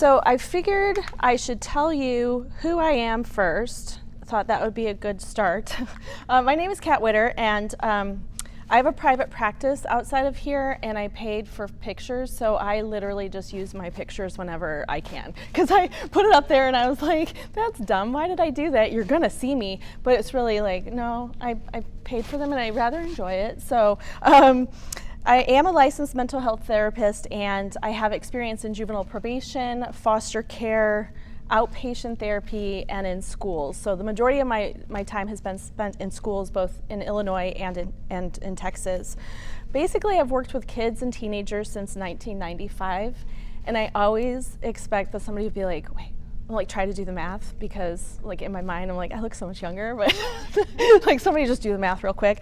So I figured I should tell you who I am first. I thought that would be a good start. My name is Widder, and I have a private practice outside of here, and I paid for pictures, so I literally just use my pictures whenever I can. Because I put it up there and I was like, that's dumb, why did I do that? You're gonna see me. But it's really like, no, I paid for them and I rather enjoy it. So I am a licensed mental health therapist, and I have experience in juvenile probation, foster care, outpatient therapy, and in schools. So the majority of my time has been spent in schools, both in Illinois and in Texas. Basically, I've worked with kids and teenagers since 1995, and I always expect that somebody would be like, wait, I'll like try to do the math, because like in my mind I'm like, I look so much younger, but like somebody just do the math real quick.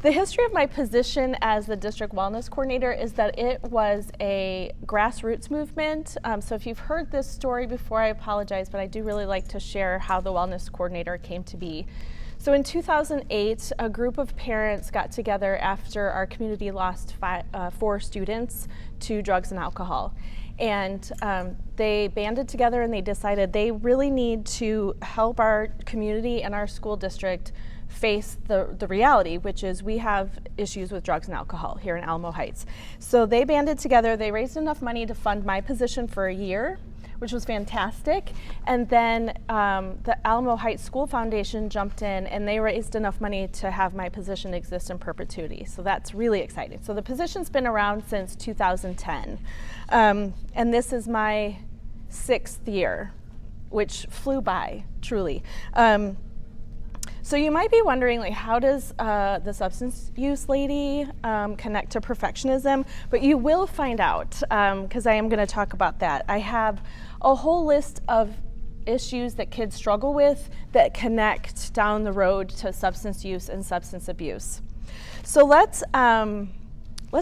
The history of my position as the District Wellness Coordinator is that it was a grassroots movement. So if you've heard this story before, I apologize, but I do really like to share how the Wellness Coordinator came to be. So in 2008, a group of parents got together after our community lost 4 students to drugs and alcohol. And they banded together and they decided they really need to help our community and our school district face the reality, which is we have issues with drugs and alcohol here in Alamo Heights. So they banded together, they raised enough money to fund my position for a year, which was fantastic. And then the Alamo Heights School Foundation jumped in and they raised enough money to have my position exist in perpetuity. So that's really exciting. So the position's been around since 2010. And this is my 6th year, which flew by, truly. So you might be wondering, like, how does the substance use lady connect to perfectionism? But you will find out, because I am going to talk about that. I have a whole list of issues that kids struggle with that connect down the road to substance use and substance abuse. So let's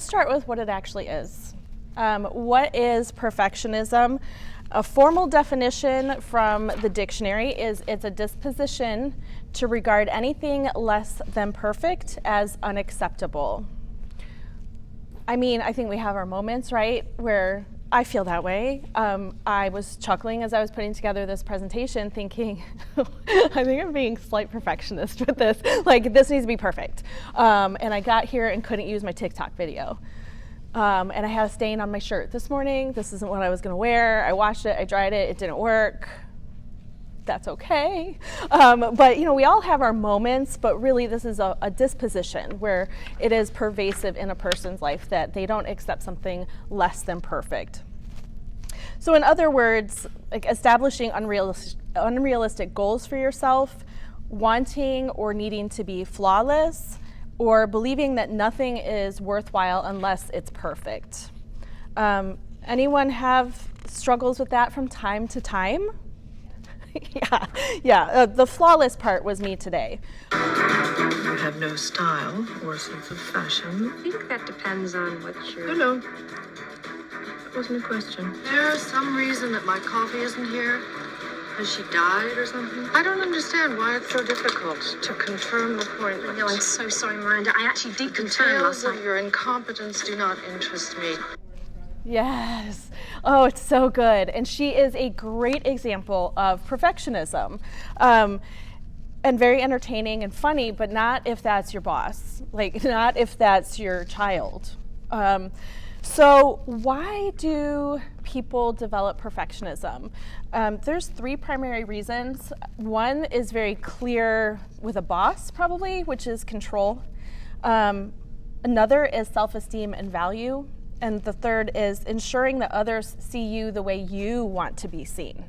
start with what it actually is. What is perfectionism? A formal definition from the dictionary is it's a disposition to regard anything less than perfect as unacceptable. I mean, I think we have our moments, right, where I feel that way. I was chuckling as I was putting together this presentation thinking, I think I'm being slight perfectionist with this. Like, this needs to be perfect. And I got here and couldn't use my TikTok video. And I had a stain on my shirt this morning. This isn't what I was going to wear. I washed it, I dried it, it didn't work. That's okay. But you know, we all have our moments, but really this is a disposition where it is pervasive in a person's life that they don't accept something less than perfect. So in other words, like establishing unrealistic goals for yourself, wanting or needing to be flawless, or believing that nothing is worthwhile unless it's perfect. Anyone have struggles with that from time to time? Yeah. The flawless part was me today. You have no style or sense of fashion. I think that depends on what you're... No. That wasn't a question. There's some reason that my coffee isn't here. Has she died or something? I don't understand why it's so difficult to confirm appointments. No, I'm so sorry, Miranda. I actually did confirm last Details night. of your incompetence do not interest me. Yes. Oh, it's so good. And she is a great example of perfectionism. And very entertaining and funny, but not if that's your boss. Like, not if that's your child. So why do people develop perfectionism? There's 3 primary reasons. One is very clear with a boss, probably, which is control. Another is self-esteem and value. And the third is ensuring that others see you the way you want to be seen.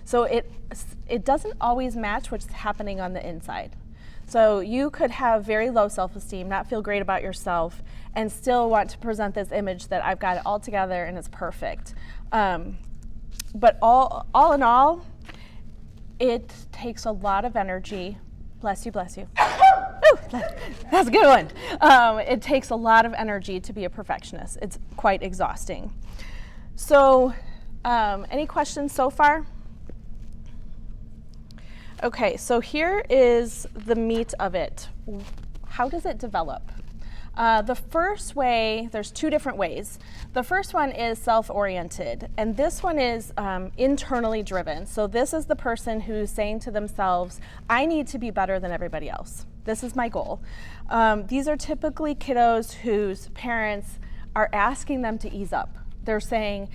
So it doesn't always match what's happening on the inside. So you could have very low self-esteem, not feel great about yourself, and still want to present this image that I've got it all together and it's perfect. But all in all, it takes a lot of energy. Bless you, bless you. Ooh, that's a good one. It takes a lot of energy to be a perfectionist. It's quite exhausting. So, any questions so far? Okay, so here is the meat of it. How does it develop? The first way, there's two different ways. The first one is self-oriented, and this one is internally driven. So this is the person who's saying to themselves, I need to be better than everybody else. This is my goal. These are typically kiddos whose parents are asking them to ease up. They're saying,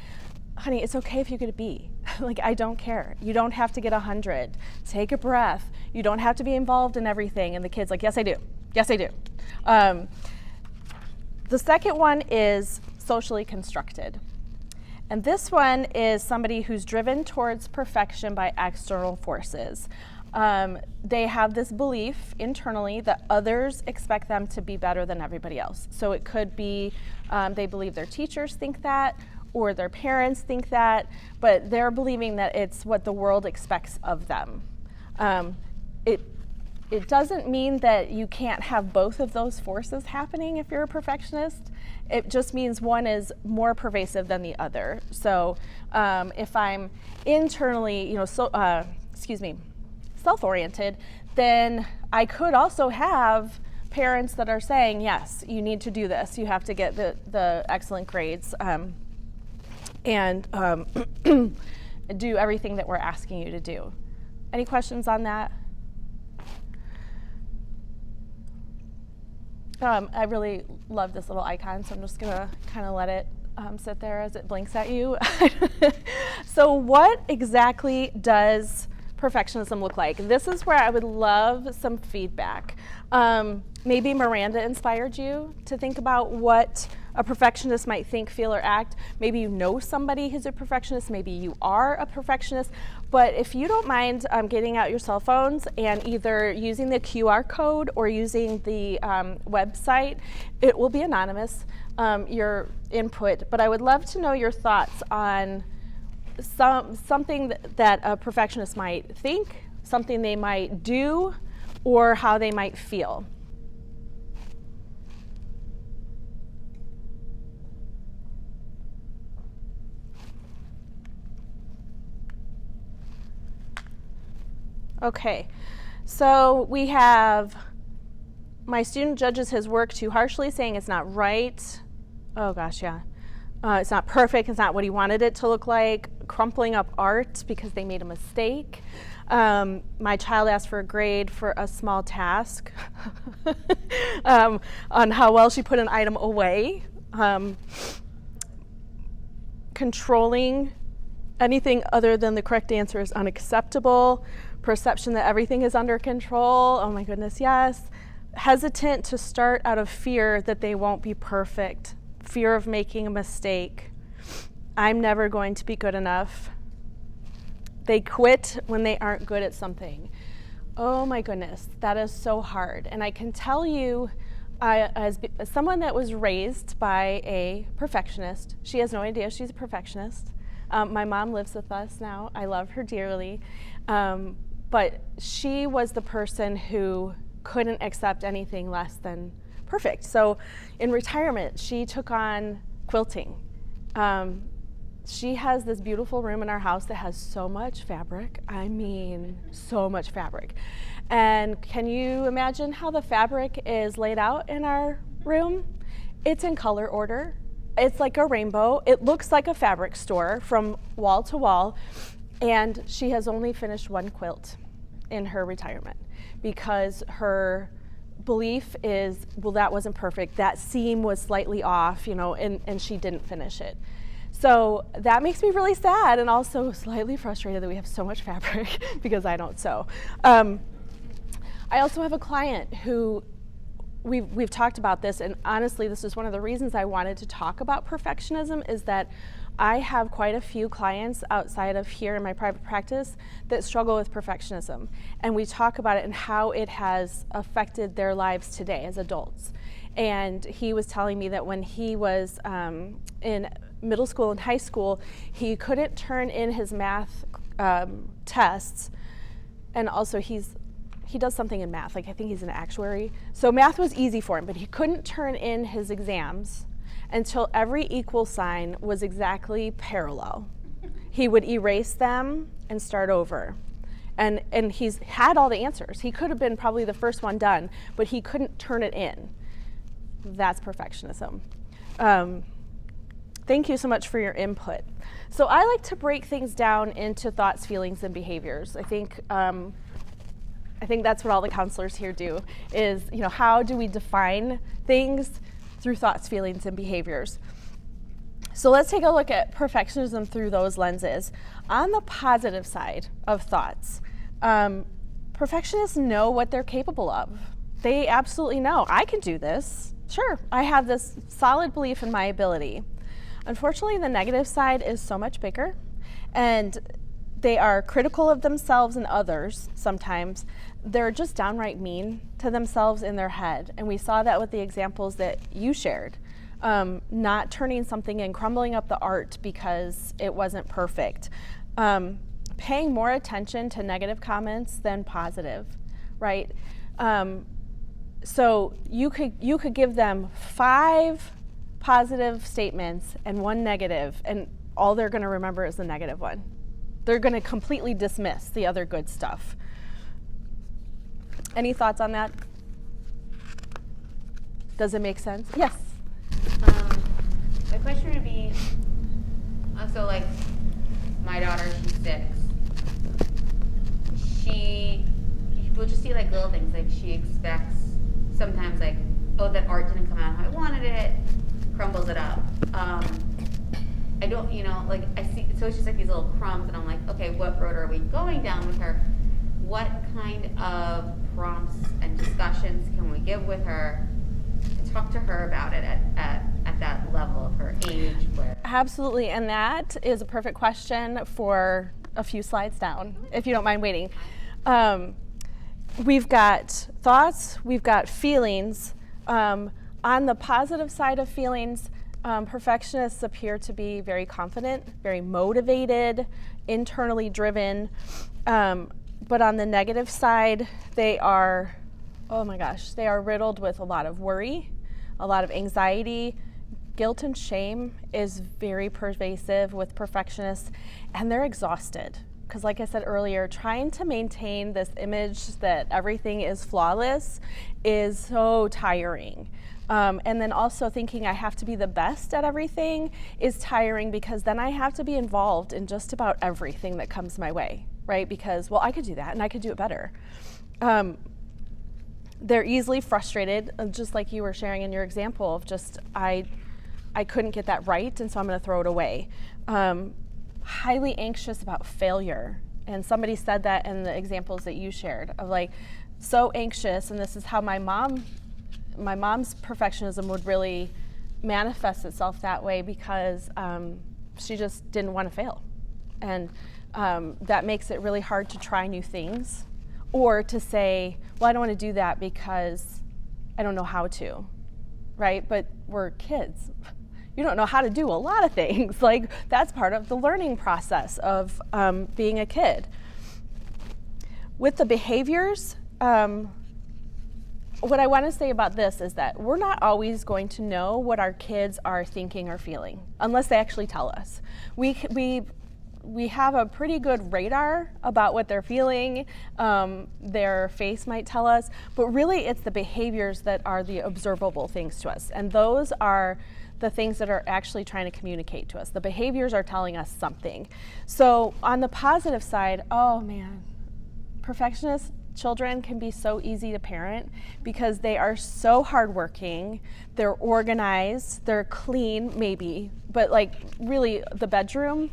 honey, it's okay if you get a B. Like, I don't care. You don't have to get 100. Take a breath. You don't have to be involved in everything. And the kid's like, yes, I do. Yes, I do. The second one is socially constructed. And this one is somebody who's driven towards perfection by external forces. They have this belief internally that others expect them to be better than everybody else. So it could be they believe their teachers think that, or their parents think that, but they're believing that it's what the world expects of them. It doesn't mean that you can't have both of those forces happening if you're a perfectionist. It just means one is more pervasive than the other. So if I'm internally, self-oriented, then I could also have parents that are saying, yes, you need to do this. You have to get the excellent grades and do everything that we're asking you to do. Any questions on that? I really love this little icon, so I'm just gonna kind of let it sit there as it blinks at you. So what exactly does perfectionism look like? This is where I would love some feedback. Maybe Miranda inspired you to think about what a perfectionist might think, feel, or act. Maybe you know somebody who's a perfectionist. Maybe you are a perfectionist. But if you don't mind getting out your cell phones and either using the QR code or using the website, it will be anonymous, your input. But I would love to know your thoughts on something that a perfectionist might think, something they might do, or how they might feel. Okay, so we have my student judges his work too harshly, saying it's not right. Oh gosh, yeah. It's not perfect, it's not what he wanted it to look like. Crumpling up art because they made a mistake. My child asked for a grade for a small task on how well she put an item away. Controlling anything other than the correct answer is unacceptable. Perception that everything is under control. Oh my goodness, yes. Hesitant to start out of fear that they won't be perfect. Fear of making a mistake. I'm never going to be good enough. They quit when they aren't good at something. Oh my goodness, that is so hard. And I can tell you, as someone that was raised by a perfectionist, she has no idea she's a perfectionist. My mom lives with us now. I love her dearly. But she was the person who couldn't accept anything less than perfect. So in retirement, she took on quilting. She has this beautiful room in our house that has so much fabric. I mean, so much fabric. And can you imagine how the fabric is laid out in our room? It's in color order. It's like a rainbow. It looks like a fabric store from wall to wall. And she has only finished one quilt in her retirement because her belief is, well, that wasn't perfect. That seam was slightly off, and she didn't finish it. So that makes me really sad and also slightly frustrated that we have so much fabric because I don't sew. I also have a client who we've talked about this, and honestly, this is one of the reasons I wanted to talk about perfectionism, is that I have quite a few clients outside of here in my private practice that struggle with perfectionism. And we talk about it and how it has affected their lives today as adults. And he was telling me that when he was in middle school and high school, he couldn't turn in his math tests. And also he does something in math, like I think he's an actuary. So math was easy for him, but he couldn't turn in his exams until every equal sign was exactly parallel. He would erase them and start over. And he's had all the answers. He could have been probably the first one done, but he couldn't turn it in. That's perfectionism. Thank you so much for your input. So I like to break things down into thoughts, feelings, and behaviors. I think that's what all the counselors here do is, how do we define things through thoughts, feelings, and behaviors? So let's take a look at perfectionism through those lenses. On the positive side of thoughts, perfectionists know what they're capable of. They absolutely know, I can do this. Sure, I have this solid belief in my ability. Unfortunately, the negative side is so much bigger, and they are critical of themselves and others sometimes. They're just downright mean to themselves in their head, and we saw that with the examples that you shared. Not turning something in, crumbling up the art because it wasn't perfect. Paying more attention to negative comments than positive, right? So you could give them 5 positive statements and 1 negative, and all they're going to remember is the negative one. They're going to completely dismiss the other good stuff. Any thoughts on that? Does it make sense? Yes. My question would be, so like my daughter, she's 6. We'll just see like little things, like she expects sometimes like, oh, that art didn't come out how I wanted it, crumbles it up. I don't, like I see, so it's just like these little crumbs, and I'm like, okay, what road are we going down with her? What kind of prompts and discussions can we give with her to talk to her about it at that level of her age? Absolutely, and that is a perfect question for a few slides down, if you don't mind waiting. We've got thoughts, we've got feelings. On the positive side of feelings, perfectionists appear to be very confident, very motivated, internally driven. But on the negative side, they are, they are riddled with a lot of worry, a lot of anxiety. Guilt and shame is very pervasive with perfectionists, and they're exhausted. Because like I said earlier, trying to maintain this image that everything is flawless is so tiring. And then also thinking I have to be the best at everything is tiring, because then I have to be involved in just about everything that comes my way, right? Because, well, I could do that and I could do it better. They're easily frustrated, just like you were sharing in your example of just, I couldn't get that right, and so I'm going to throw it away. Highly anxious about failure. And somebody said that in the examples that you shared of like, so anxious, and this is how my mom's perfectionism would really manifest itself that way, because she just didn't want to fail. And that makes it really hard to try new things, or to say, well, I don't want to do that because I don't know how to, right? But we're kids. You don't know how to do a lot of things. Like, that's part of the learning process of being a kid. With the behaviors, what I want to say about this is that we're not always going to know what our kids are thinking or feeling unless they actually tell us. We have a pretty good radar about what they're feeling. Their face might tell us, but really it's the behaviors that are the observable things to us, and those are the things that are actually trying to communicate to us. The behaviors are telling us something. So on the positive side, oh man, perfectionist children can be so easy to parent because they are so hardworking, they're organized, they're clean maybe, but like really the bedroom,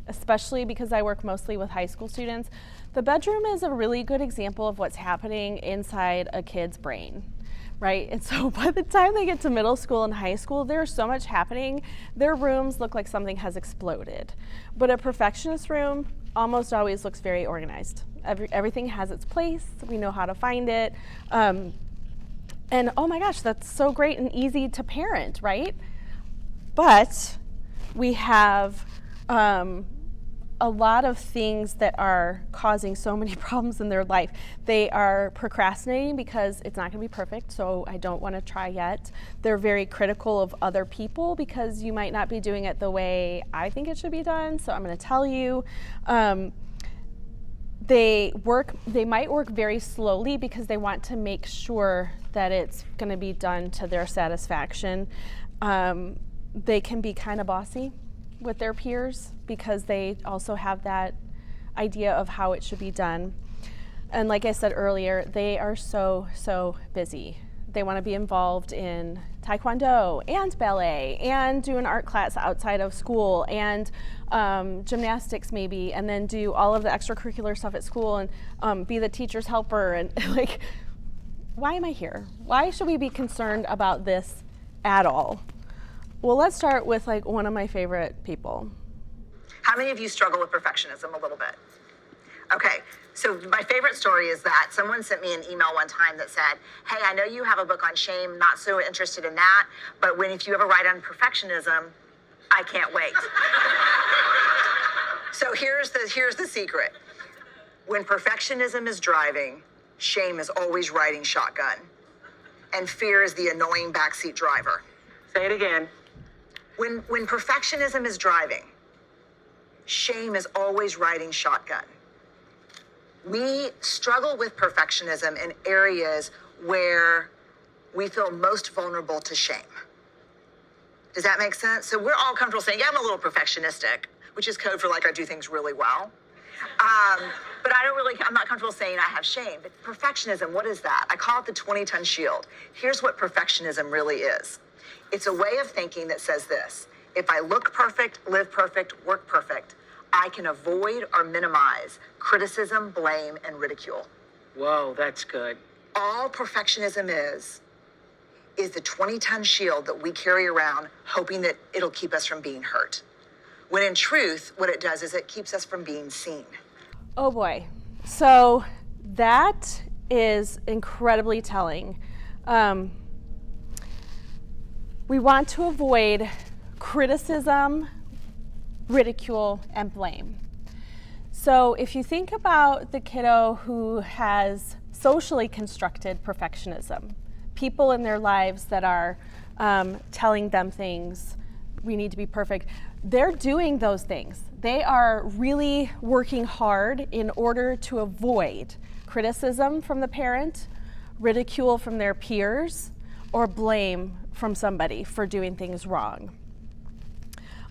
especially because I work mostly with high school students, the bedroom is a really good example of what's happening inside a kid's brain. Right? And so by the time they get to middle school and high school, there's so much happening. Their rooms look like something has exploded. But a perfectionist room almost always looks very organized. Everything has its place. We know how to find it. And oh my gosh, that's so great and easy to parent, right? But we have a lot of things that are causing so many problems in their life. They are procrastinating because it's not going to be perfect, so I don't want to try yet. They're very critical of other people because you might not be doing it the way I think it should be done, so I'm going to tell you. They might work very slowly because they want to make sure that it's going to be done to their satisfaction. They can be kind of bossy with their peers because they also have that idea of how it should be done. And like I said earlier, they are so busy. They want to be involved in taekwondo and ballet and do an art class outside of school and gymnastics maybe, and then do all of the extracurricular stuff at school and be the teacher's helper. And like, why am I here? Why should we be concerned about this at all? Well, let's start with like one of my favorite people. How many of you struggle with perfectionism a little bit? Okay, so my favorite story is that someone sent me an email one time that said, hey, I know you have a book on shame, not so interested in that, but if you ever write on perfectionism, I can't wait. So here's the secret. When perfectionism is driving, shame is always riding shotgun, and fear is the annoying backseat driver. Say it again. When perfectionism is driving, shame is always riding shotgun. We struggle with perfectionism in areas where we feel most vulnerable to shame. Does that make sense? So we're all comfortable saying, yeah, I'm a little perfectionistic, which is code for like I do things really well. But I'm not comfortable saying I have shame. But perfectionism, what is that? I call it the 20-ton shield. Here's what perfectionism really is. It's a way of thinking that says this: if I look perfect, live perfect, work perfect, I can avoid or minimize criticism, blame, and ridicule. Whoa, that's good. All perfectionism is the 20-ton shield that we carry around hoping that it'll keep us from being hurt. When in truth, what it does is it keeps us from being seen. Oh boy. So that is incredibly telling. We want to avoid criticism, ridicule, and blame. So if you think about the kiddo who has socially constructed perfectionism, people in their lives that are telling them things, we need to be perfect, they're doing those things. They are really working hard in order to avoid criticism from the parent, ridicule from their peers, or blame from somebody for doing things wrong.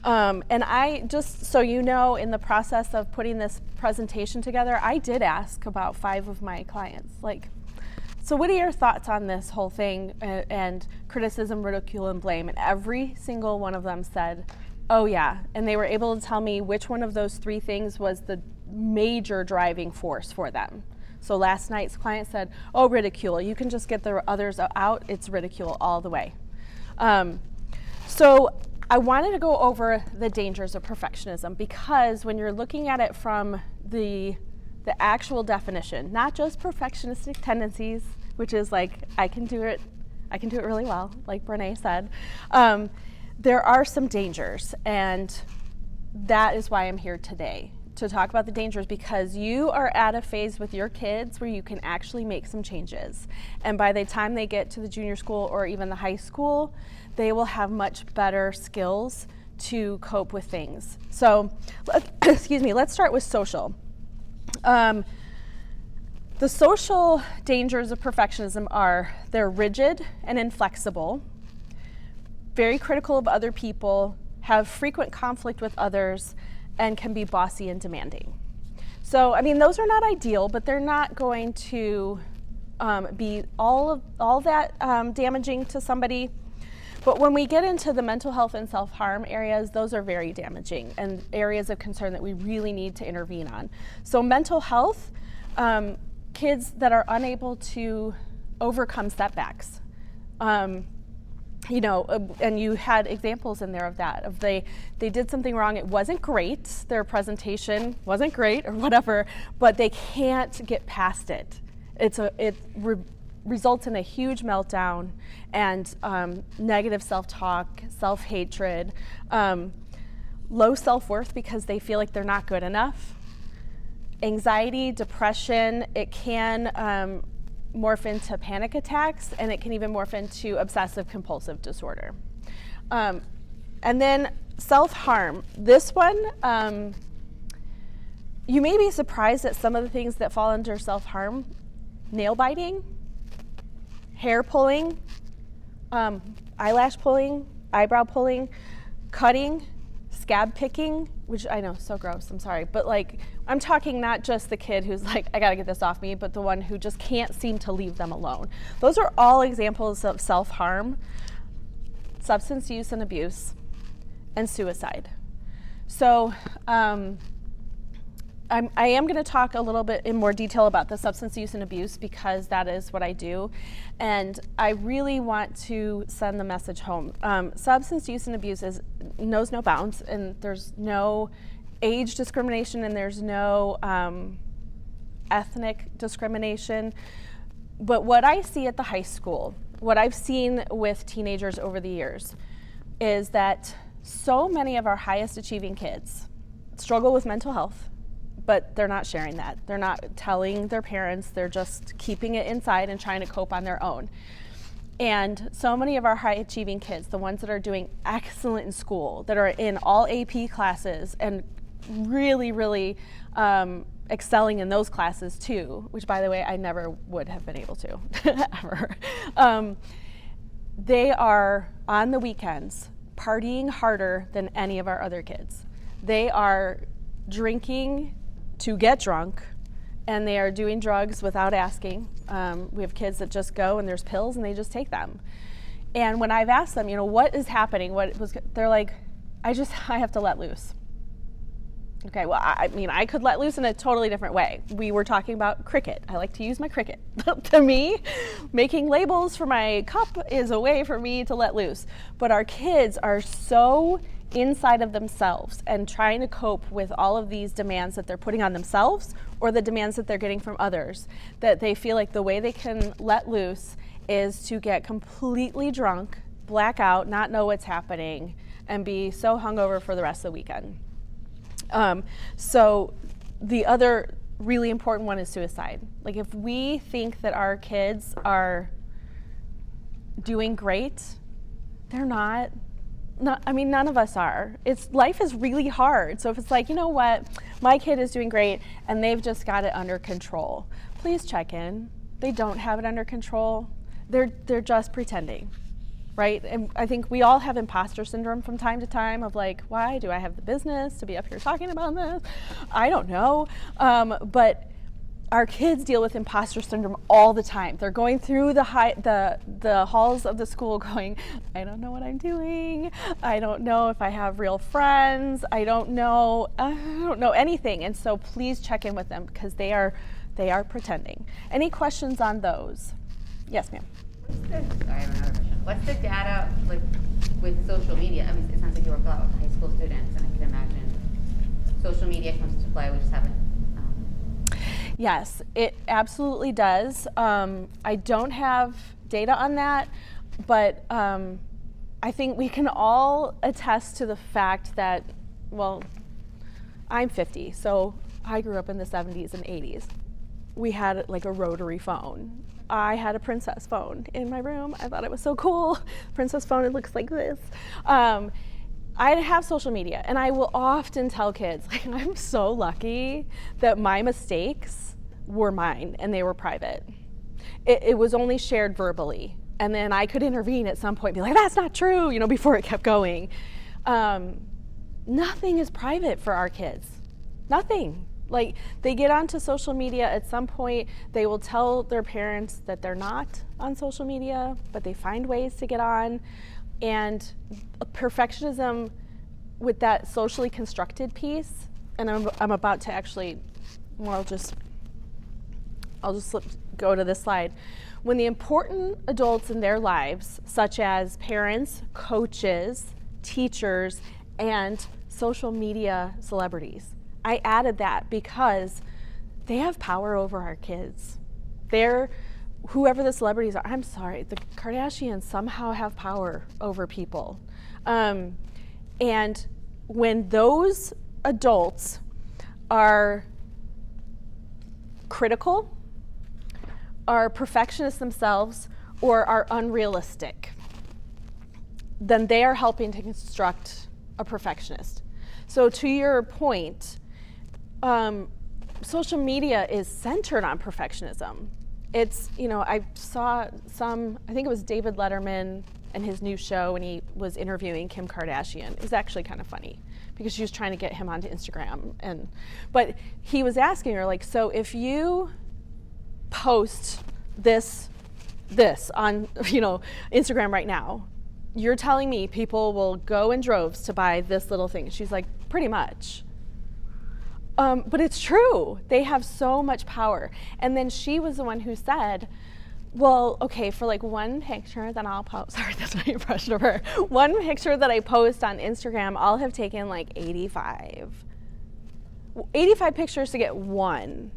And I, just so you know, in the process of putting this presentation together, I did ask about 5 of my clients, like, so what are your thoughts on this whole thing and criticism, ridicule, and blame? And every single one of them said, oh yeah. And they were able to tell me which one of those 3 things was the major driving force for them. So last night's client said, oh, ridicule. You can just get the others out. It's ridicule all the way. So I wanted to go over the dangers of perfectionism, because when you're looking at it from the actual definition, not just perfectionistic tendencies, which is like, I can do it really well, like Brene said, there are some dangers, and that is why I'm here today, to talk about the dangers, because you are at a phase with your kids where you can actually make some changes. And by the time they get to the junior school or even the high school, they will have much better skills to cope with things. So, let's start with social. The social dangers of perfectionism are they're rigid and inflexible, very critical of other people, have frequent conflict with others, and can be bossy and demanding. So, I mean, those are not ideal, but they're not going to be all that damaging to somebody. But when we get into the mental health and self-harm areas, those are very damaging and areas of concern that we really need to intervene on. So mental health, kids that are unable to overcome setbacks. And you had examples in there of that, of they did something wrong, it wasn't great, their presentation wasn't great or whatever, but they can't get past it. It results in a huge meltdown and negative self-talk, self-hatred, low self-worth because they feel like they're not good enough, anxiety, depression. It can morph into panic attacks, and it can even morph into obsessive compulsive disorder. And then self-harm. This one, You may be surprised at some of the things that fall under self-harm: nail biting, hair pulling, eyelash pulling, eyebrow pulling, cutting, scab picking, which I know, so gross, I'm sorry. But like, I'm talking not just the kid who's like, I gotta get this off me, but the one who just can't seem to leave them alone. Those are all examples of self-harm, substance use and abuse, and suicide. So I am going to talk a little bit in more detail about the substance use and abuse, because that is what I do, and I really want to send the message home. Substance use and abuse knows no bounds, and there's no age discrimination, and there's no ethnic discrimination. But what I see at the high school, what I've seen with teenagers over the years, is that so many of our highest achieving kids struggle with mental health, but they're not sharing that. They're not telling their parents. They're just keeping it inside and trying to cope on their own. And so many of our high achieving kids, the ones that are doing excellent in school, that are in all AP classes and really, really excelling in those classes too, which by the way, I never would have been able to, ever. They are on the weekends partying harder than any of our other kids. They are drinking to get drunk, and they are doing drugs without asking. We have kids that just go and there's pills and they just take them. And when I've asked them, what is happening? They're like, I have to let loose. Okay, well, I could let loose in a totally different way. We were talking about cricket. I like to use my cricket. To me, making labels for my cup is a way for me to let loose. But our kids are so inside of themselves and trying to cope with all of these demands that they're putting on themselves or the demands that they're getting from others, that they feel like the way they can let loose is to get completely drunk, black out, not know what's happening, and be so hungover for the rest of the weekend. So the other really important one is suicide. Like, if we think that our kids are doing great, they're not. None of us are. Life is really hard. So if it's like, what, my kid is doing great and they've just got it under control, please check in. They don't have it under control. They're just pretending, right? And I think we all have imposter syndrome from time to time of like, why do I have the business to be up here talking about this? I don't know. But our kids deal with imposter syndrome all the time. They're going through the halls of the school going, I don't know what I'm doing. I don't know if I have real friends. I don't know anything. And so please check in with them, because they are pretending. Any questions on those? Yes, ma'am. Sorry, I have another question. What's the data like with social media? It sounds like you work a lot with high school students, and I can imagine social media comes into play. We just haven't. Yes, it absolutely does. I don't have data on that, but I think we can all attest to the fact that, well, I'm 50, so I grew up in the 70s and 80s. We had like a rotary phone. I had a princess phone in my room. I thought it was so cool. Princess phone, it looks like this. I have social media, and I will often tell kids, like, I'm so lucky that my mistakes were mine and they were private. It was only shared verbally, and then I could intervene at some point and be like, that's not true, before it kept going. Nothing is private for our kids. Nothing. Like, they get onto social media at some point, they will tell their parents that they're not on social media, but they find ways to get on. And perfectionism with that socially constructed piece, and I'm about to actually, I'll just go to this slide. When the important adults in their lives, such as parents, coaches, teachers, and social media celebrities, I added that because they have power over our kids. Whoever the celebrities are, I'm sorry, the Kardashians somehow have power over people. And when those adults are critical, are perfectionists themselves, or are unrealistic, then they are helping to construct a perfectionist. So to your point, social media is centered on perfectionism. It's, I saw I think it was David Letterman and his new show when he was interviewing Kim Kardashian. It was actually kind of funny because she was trying to get him onto Instagram. But he was asking her, like, so if you post this on, Instagram right now, you're telling me people will go in droves to buy this little thing. She's like, pretty much. But it's true. They have so much power. And then she was the one who said, well, okay, for like one picture that I'll post, sorry, that's my impression of her. One picture that I post on Instagram, I'll have taken like 85 pictures to get one.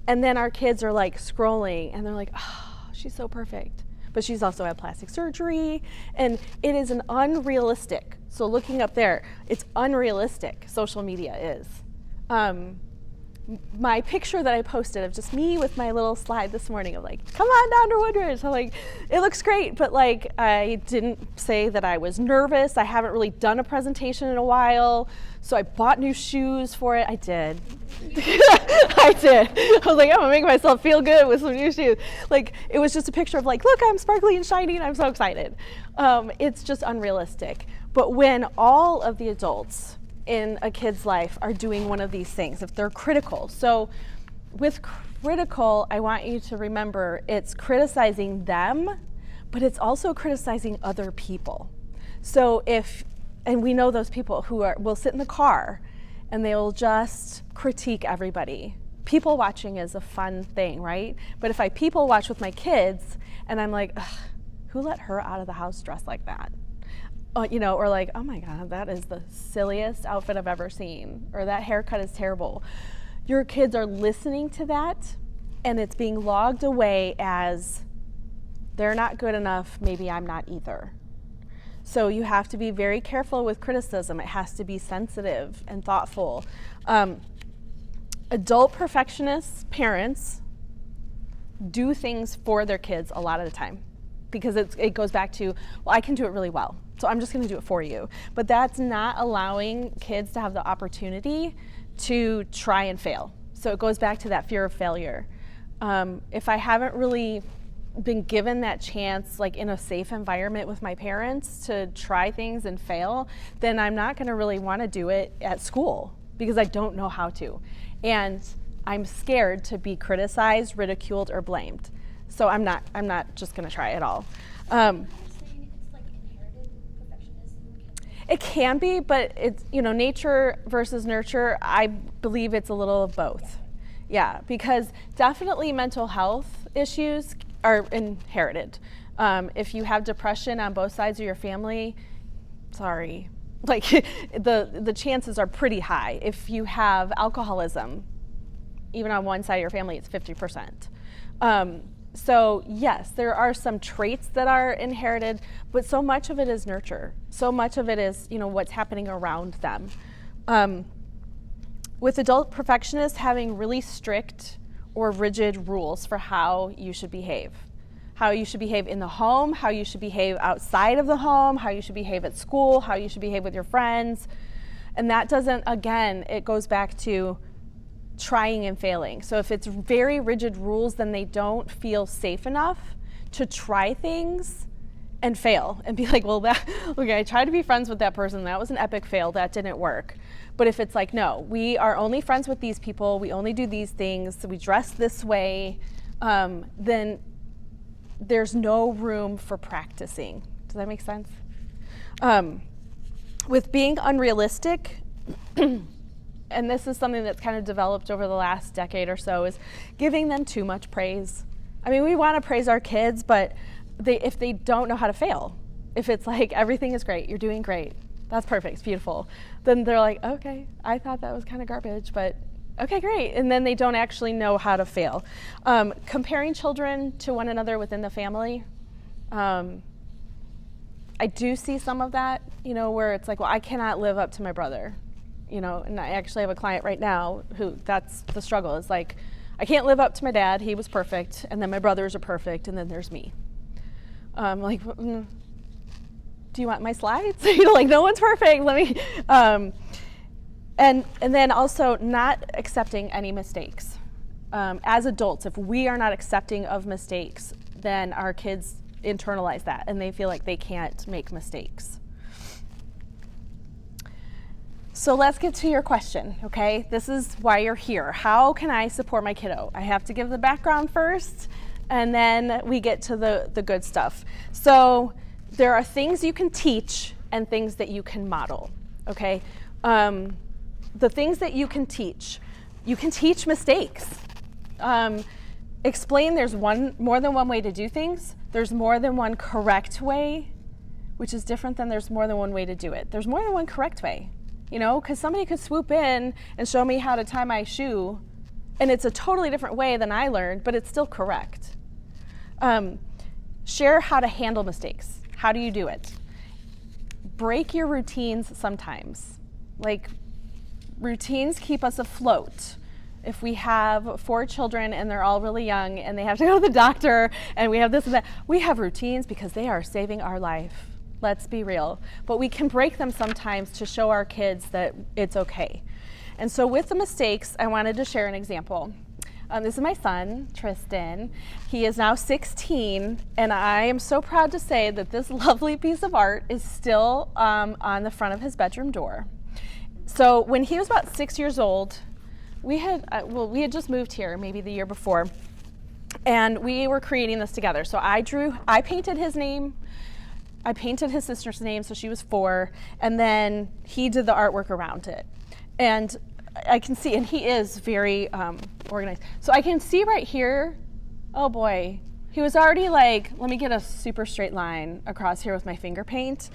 And then our kids are like scrolling and they're like, oh, she's so perfect. But she's also had plastic surgery, and it is an unrealistic. So looking up there, it's unrealistic, social media is. My picture that I posted of just me with my little slide this morning of like, come on down to Woodridge. So like, it looks great, but like, I didn't say that I was nervous. I haven't really done a presentation in a while. So I bought new shoes for it. I did. I did. I was like, I'm gonna make myself feel good with some new shoes. Like, it was just a picture of like, look, I'm sparkly and shiny and I'm so excited. It's just unrealistic. But when all of the adults in a kid's life are doing one of these things, if they're critical. So with critical, I want you to remember it's criticizing them, but it's also criticizing other people. So and we know those people who will sit in the car and they'll just critique everybody. People watching is a fun thing, right? But if I people watch with my kids and I'm like, who let her out of the house dressed like that? Or like, oh my God, that is the silliest outfit I've ever seen, or that haircut is terrible. Your kids are listening to that, and it's being logged away as they're not good enough, maybe I'm not either. So you have to be very careful with criticism. It has to be sensitive and thoughtful. Adult perfectionist parents do things for their kids a lot of the time, because it goes back to, well, I can do it really well, so I'm just gonna do it for you. But that's not allowing kids to have the opportunity to try and fail. So it goes back to that fear of failure. If I haven't really been given that chance, like in a safe environment with my parents, to try things and fail, then I'm not gonna really wanna do it at school because I don't know how to. And I'm scared to be criticized, ridiculed, or blamed. So I'm not just gonna try at all. It can be, but it's, nature versus nurture, I believe it's a little of both. Yeah, because definitely mental health issues are inherited. If you have depression on both sides of your family, sorry, like the chances are pretty high. If you have alcoholism, even on one side of your family, it's 50%. So yes, there are some traits that are inherited, but so much of it is nurture. So much of it is, what's happening around them. With adult perfectionists, having really strict or rigid rules for how you should behave. How you should behave in the home, how you should behave outside of the home, how you should behave at school, how you should behave with your friends. And that doesn't, again, it goes back to trying and failing. So if it's very rigid rules, then they don't feel safe enough to try things and fail and be like, well, okay, I tried to be friends with that person. That was an epic fail. That didn't work. But if it's like, no, we are only friends with these people. We only do these things. So we dress this way. Then there's no room for practicing. Does that make sense? With being unrealistic, and this is something that's kind of developed over the last decade or so, is giving them too much praise. I mean, we want to praise our kids, but if they don't know how to fail, if it's like, everything is great, you're doing great, that's perfect, it's beautiful, then they're like, okay, I thought that was kind of garbage, but okay, great. And then they don't actually know how to fail. Comparing children to one another within the family, I do see some of that, where it's like, well, I cannot live up to my brother. And I actually have a client right now who, that's the struggle. It's like, I can't live up to my dad, he was perfect, and then my brothers are perfect, and then there's me. Like, do you want my slides? Like, no one's perfect, let me. And then also not accepting any mistakes. As adults, if we are not accepting of mistakes, then our kids internalize that and they feel like they can't make mistakes. So let's get to your question, okay? This is why you're here. How can I support my kiddo? I have to give the background first, and then we get to the good stuff. So there are things you can teach and things that you can model, okay? The things that you can teach mistakes. Explain there's more than one way to do things. There's more than one correct way, which is different than there's more than one way to do it. There's more than one correct way, you know, because somebody could swoop in and show me how to tie my shoe, and it's a totally different way than I learned, but it's still correct. Share how to handle mistakes. How do you do it? Break your routines sometimes. Like, routines keep us afloat. If we have 4 children and they're all really young and they have to go to the doctor and we have this and that, we have routines because they are saving our life. Let's be real. But we can break them sometimes to show our kids that it's okay. And so with the mistakes, I wanted to share an example. This is my son, Tristan. He is now 16, and I am so proud to say that this lovely piece of art is still on the front of his bedroom door. So when he was about 6 years old, we had just moved here maybe the year before, and we were creating this together. So I painted his name, I painted his sister's name, so she was 4, and then he did the artwork around it. And I can see, and he is very organized. So I can see right here, oh boy, he was already like, let me get a super straight line across here with my finger paint.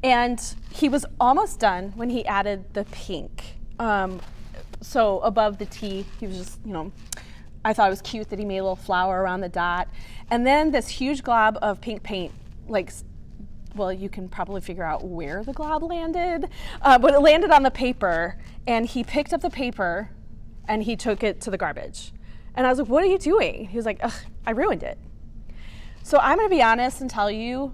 And he was almost done when he added the pink. So above the T, he was just, you know, I thought it was cute that he made a little flower around the dot. And then this huge glob of pink paint, like, well, you can probably figure out where the glob landed, but it landed on the paper, and he picked up the paper and he took it to the garbage. And I was like, what are you doing? He was like, ugh, I ruined it. So I'm gonna be honest and tell you,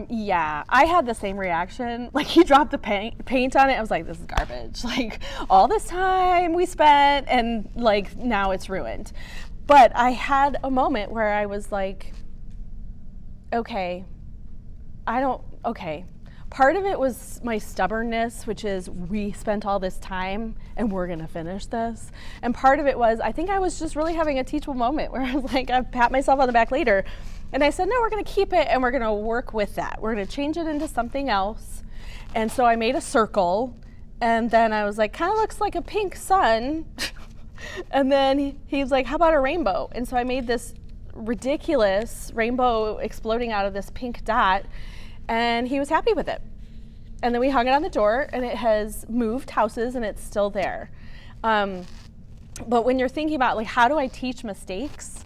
yeah, I had the same reaction. Like, he dropped the paint on it. I was like, this is garbage. Like, all this time we spent, and like, now it's ruined. But I had a moment where I was like, okay, Part of it was my stubbornness, which is we spent all this time and we're gonna finish this. And part of it was, I think I was just really having a teachable moment where I was like, I pat myself on the back later. And I said, no, we're gonna keep it and we're gonna work with that. We're gonna change it into something else. And so I made a circle, and then I was like, kind of looks like a pink sun. And then he was like, how about a rainbow? And so I made this ridiculous rainbow exploding out of this pink dot, and he was happy with it. And then we hung it on the door, and it has moved houses, and it's still there. But when you're thinking about, like, how do I teach mistakes?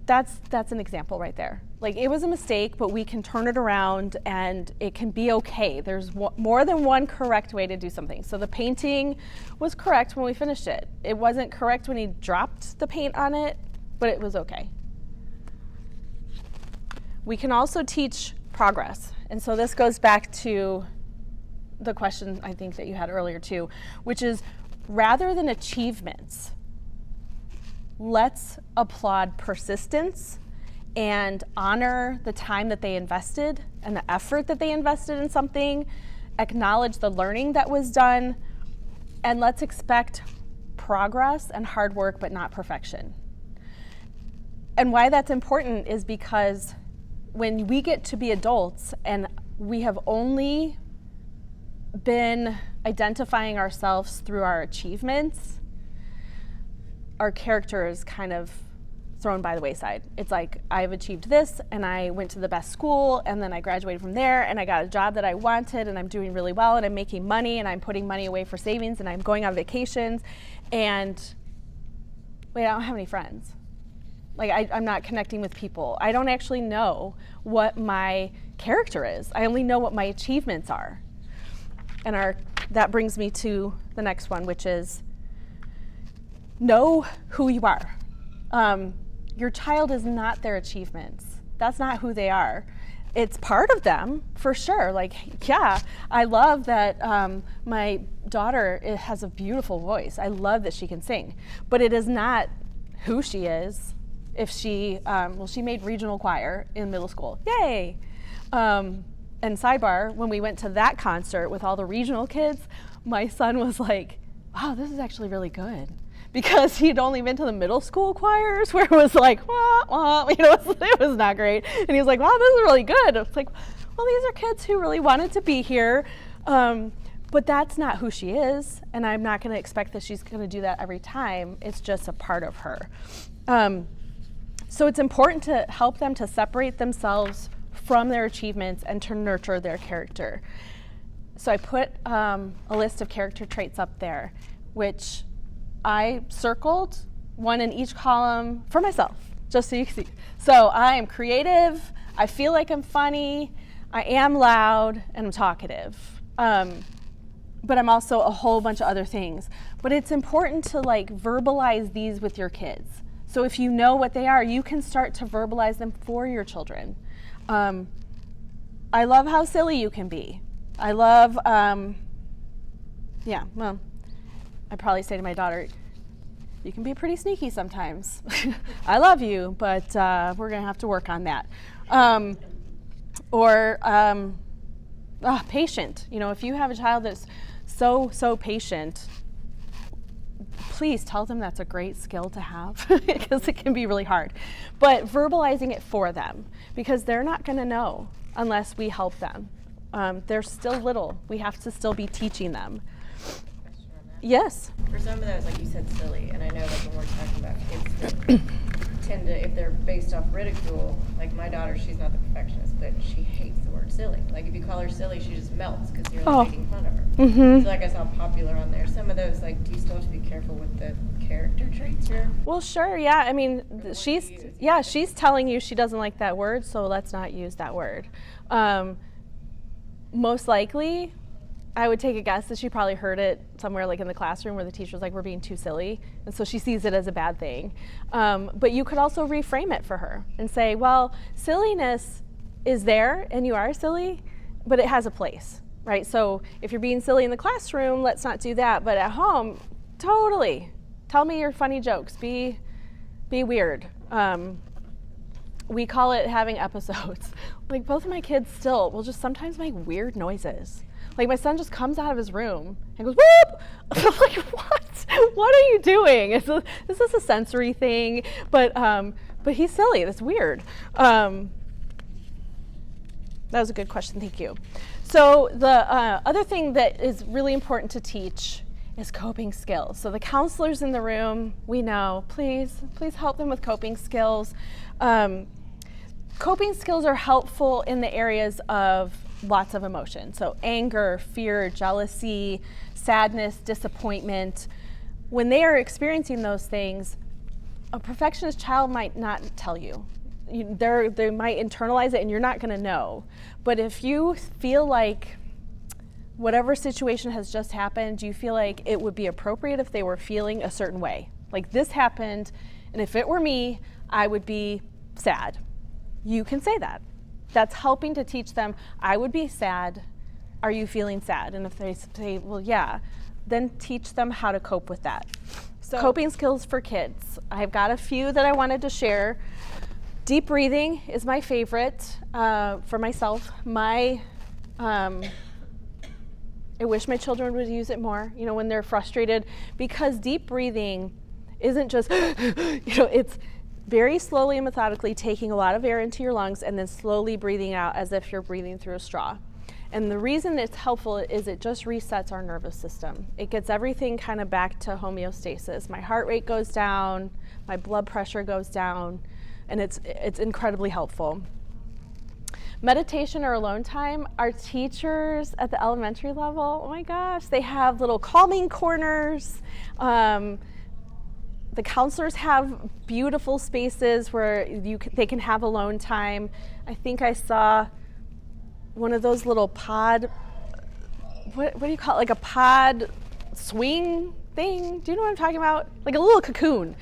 That's an example right there. Like, it was a mistake, but we can turn it around and it can be okay. There's more than one correct way to do something. So the painting was correct when we finished it. It wasn't correct when he dropped the paint on it, but it was okay. We can also teach progress. And so this goes back to the question I think that you had earlier too, which is, rather than achievements, let's applaud persistence and honor the time that they invested and the effort that they invested in something, acknowledge the learning that was done, and let's expect progress and hard work, but not perfection. And why that's important is because when we get to be adults and we have only been identifying ourselves through our achievements, our character is kind of thrown by the wayside. It's like, I've achieved this, and I went to the best school, and then I graduated from there, and I got a job that I wanted, and I'm doing really well, and I'm making money, and I'm putting money away for savings, and I'm going on vacations, and wait, I don't have any friends. Like, I'm not connecting with people. I don't actually know what my character is. I only know what my achievements are. And that brings me to the next one, which is, know who you are. Your child is not their achievements. That's not who they are. It's part of them, for sure. Like, yeah, I love that my daughter has a beautiful voice. I love that she can sing, but it is not who she is. If she, she made regional choir in middle school. Yay! And sidebar, when we went to that concert with all the regional kids, my son was like, wow, this is actually really good. Because he'd only been to the middle school choirs where it was like, wah, wah, it was not great. And he was like, wow, this is really good. It's like, well, these are kids who really wanted to be here, but that's not who she is. And I'm not going to expect that she's going to do that every time. It's just a part of her. So it's important to help them to separate themselves from their achievements and to nurture their character. So I put a list of character traits up there, which I circled one in each column for myself, just so you can see. So I am creative, I feel like I'm funny, I am loud, and I'm talkative. But I'm also a whole bunch of other things. But it's important to like verbalize these with your kids. So if you know what they are, you can start to verbalize them for your children. I love how silly you can be. I love, I'd probably say to my daughter, you can be pretty sneaky sometimes. I love you, but we're gonna have to work on that. Patient. You know, if you have a child that's so patient, please tell them that's a great skill to have because it can be really hard. But verbalizing it for them, because they're not gonna know unless we help them. They're still little. We have to still be teaching them. Yes. For some of those, like you said, silly, and I know like when we're talking about kids that tend to, if they're based off ridicule, like my daughter, she's not the perfectionist, but she hates the word silly. Like if you call her silly, she just melts because you're like making fun of her. Mm-hmm. So like I saw popular on there. Some of those, like, do you still have to be careful with the character traits here? Well, sure, yeah. I mean, she's telling you she doesn't like that word, so let's not use that word. Most likely, I would take a guess that she probably heard it somewhere like in the classroom where the teacher was like, we're being too silly. And so she sees it as a bad thing. But you could also reframe it for her and say, well, silliness is there and you are silly, but it has a place, right? So if you're being silly in the classroom, let's not do that. But at home, totally. Tell me your funny jokes. Be weird. We call it having episodes. Like both of my kids still will just sometimes make weird noises. Like my son just comes out of his room and goes, whoop! I'm like, what? What are you doing? Is this a sensory thing? But he's silly, that's weird. That was a good question, thank you. So the other thing that is really important to teach is coping skills. So the counselors in the room, we know, please help them with coping skills. Coping skills are helpful in the areas of lots of emotion. So anger, fear, jealousy, sadness, disappointment. When they are experiencing those things, a perfectionist child might not tell you. They might internalize it and you're not gonna know. But if you feel like whatever situation has just happened, you feel like it would be appropriate if they were feeling a certain way. Like this happened, and if it were me, I would be sad. You can say that. That's helping to teach them, I would be sad, are you feeling sad? And if they say, well, yeah, then teach them how to cope with that. So coping skills for kids. I've got a few that I wanted to share. Deep breathing is my favorite for myself. I wish my children would use it more, when they're frustrated, because deep breathing isn't just, it's very slowly and methodically taking a lot of air into your lungs and then slowly breathing out as if you're breathing through a straw. And the reason it's helpful is it just resets our nervous system. It gets everything kind of back to homeostasis. My heart rate goes down, my blood pressure goes down, and it's incredibly helpful. Meditation or alone time, our teachers at the elementary level, oh my gosh, they have little calming corners. The counselors have beautiful spaces where they can have alone time. I think I saw one of those little pod, what do you call it, like a pod swing thing? Do you know what I'm talking about? Like a little cocoon.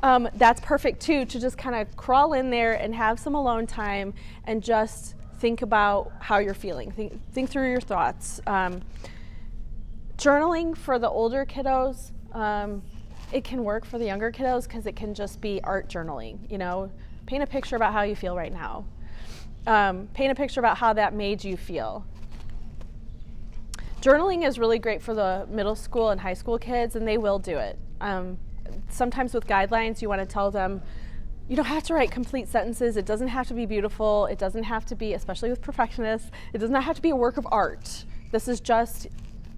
That's perfect too, to just kind of crawl in there and have some alone time and just think about how you're feeling. Think through your thoughts. Journaling for the older kiddos, it can work for the younger kiddos because it can just be art journaling. You know, paint a picture about how you feel right now. Paint a picture about how that made you feel. Journaling is really great for the middle school and high school kids, and they will do it. Sometimes with guidelines, you want to tell them, you don't have to write complete sentences. It doesn't have to be beautiful. It doesn't have to be, especially with perfectionists, it does not have to be a work of art. This is just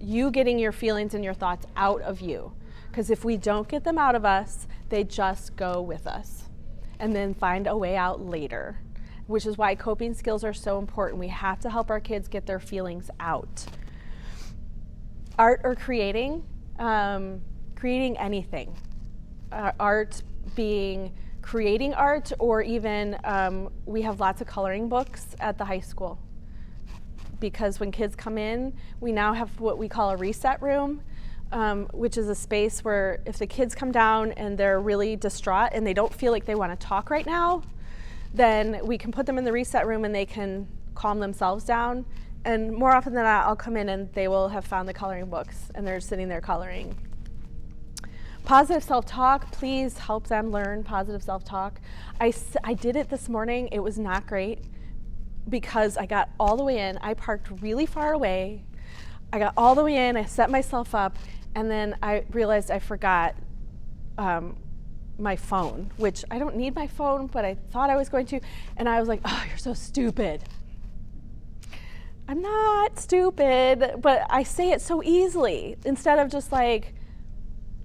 you getting your feelings and your thoughts out of you. Because if we don't get them out of us, they just go with us and then find a way out later, which is why coping skills are so important. We have to help our kids get their feelings out. Art or creating anything. Art being creating art, or even we have lots of coloring books at the high school. Because when kids come in, we now have what we call a reset room, which is a space where if the kids come down and they're really distraught and they don't feel like they want to talk right now, then we can put them in the reset room and they can calm themselves down. And more often than not, I'll come in and they will have found the coloring books and they're sitting there coloring. Positive self-talk, please help them learn positive self-talk. I did it this morning. It was not great because I got all the way in. I parked really far away. I got all the way in. I set myself up, and then I realized I forgot my phone, which I don't need my phone, but I thought I was going to. And I was like, oh, you're so stupid. I'm not stupid, but I say it so easily instead of just like,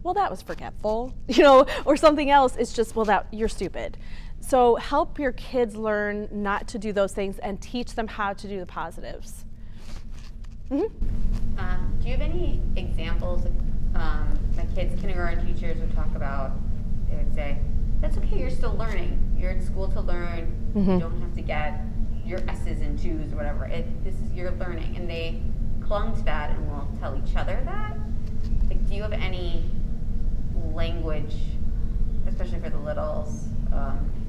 well, that was forgetful, you know, or something else. It's just, well, that you're stupid. So help your kids learn not to do those things and teach them how to do the positives. Mm-hmm. Do you have any examples of my kids' kindergarten teachers would talk about? They would say, that's okay, you're still learning. You're at school to learn. Mm-hmm. You don't have to get your S's and 2's or whatever. This is your learning. And they clung to that and will tell each other that. Like, do you have any language, especially for the littles,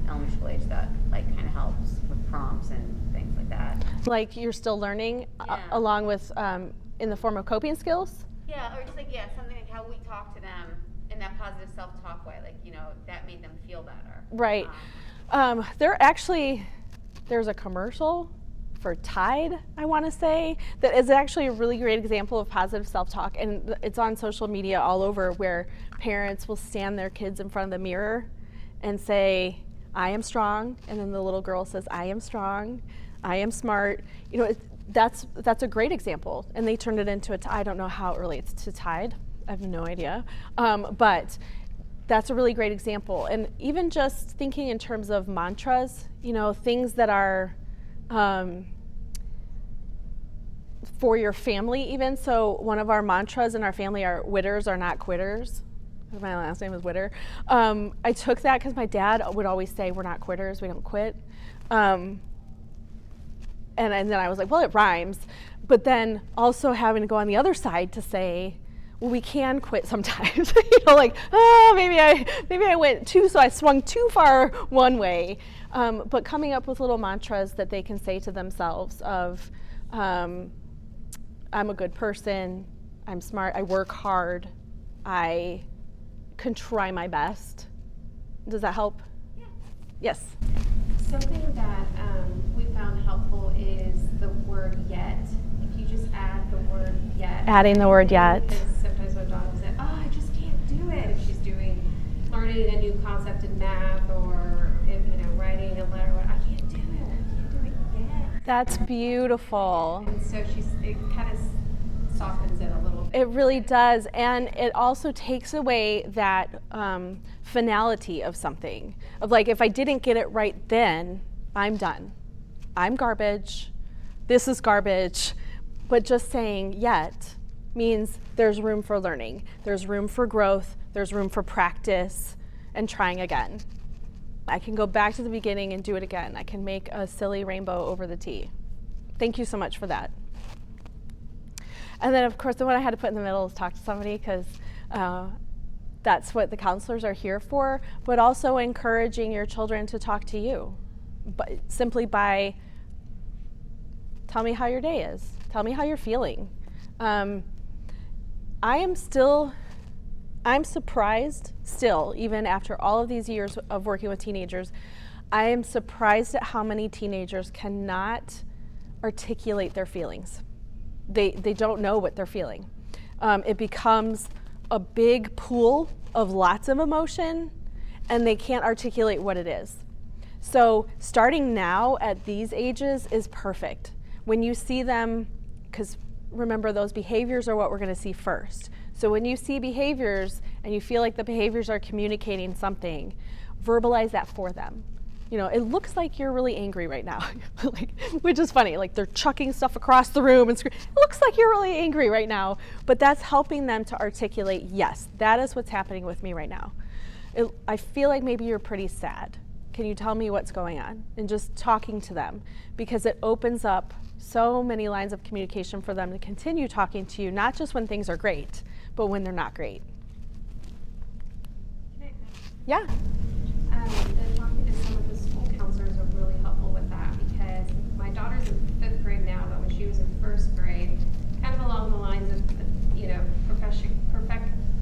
elementary school age, that like kind of helps with prompts and things like that? Like you're still learning, yeah. Along with in the form of coping skills? Yeah, or just like, something like how we talk to them in that positive self-talk way, like, you know, that made them feel better. Right. There's a commercial for Tide, I want to say, that is actually a really great example of positive self-talk, and it's on social media all over, where parents will stand their kids in front of the mirror and say, I am strong, and then the little girl says, I am strong, I am smart. You know, that's a great example, and they turned it into I don't know how it relates to Tide, I have no idea, but that's a really great example. And even just thinking in terms of mantras, you know, things that are for your family even. So one of our mantras in our family are Widders are not quitters. My last name is Widder. I took that because my dad would always say, we're not quitters, we don't quit. And then I was like, well, it rhymes. But then also having to go on the other side to say, well, we can quit sometimes. You know, like, oh, maybe I went so I swung too far one way. But coming up with little mantras that they can say to themselves of, I'm a good person, I'm smart, I work hard, I can try my best. Does that help? Yeah. Yes. Something that we found helpful is the word yet. If you just add the word yet. Adding the word yet. Because sometimes my daughter will say, oh, I just can't do it. If she's learning a new concept in math, or if, writing a letter, I can't do it yet. That's beautiful. And so it kind of softens it a little bit. It really does, and it also takes away that finality of something. Of like, if I didn't get it right then, I'm done. I'm garbage. This is garbage. But just saying yet means there's room for learning. There's room for growth. There's room for practice and trying again. I can go back to the beginning and do it again. I can make a silly rainbow over the T. Thank you so much for that. And then, of course, the one I had to put in the middle is talk to somebody, because That's what the counselors are here for, but also encouraging your children to talk to you, but simply by, tell me how your day is, tell me how you're feeling. I'm surprised still, even after all of these years of working with teenagers, I am surprised at how many teenagers cannot articulate their feelings. They don't know what they're feeling. It becomes a big pool of lots of emotion, and they can't articulate what it is. So starting now at these ages is perfect. When you see them, because remember, those behaviors are what we're going to see first. So when you see behaviors and you feel like the behaviors are communicating something, verbalize that for them. You know, it looks like you're really angry right now, which is funny. Like they're chucking stuff across the room and it looks like you're really angry right now. But that's helping them to articulate, yes, that is what's happening with me right now. I feel like maybe you're pretty sad. Can you tell me what's going on? And just talking to them, because it opens up so many lines of communication for them to continue talking to you, not just when things are great, but when they're not great. Yeah. The talking to some of the school counselors are really helpful with that, because my daughter's in 5th grade now, but when she was in 1st grade, kind of along the lines of,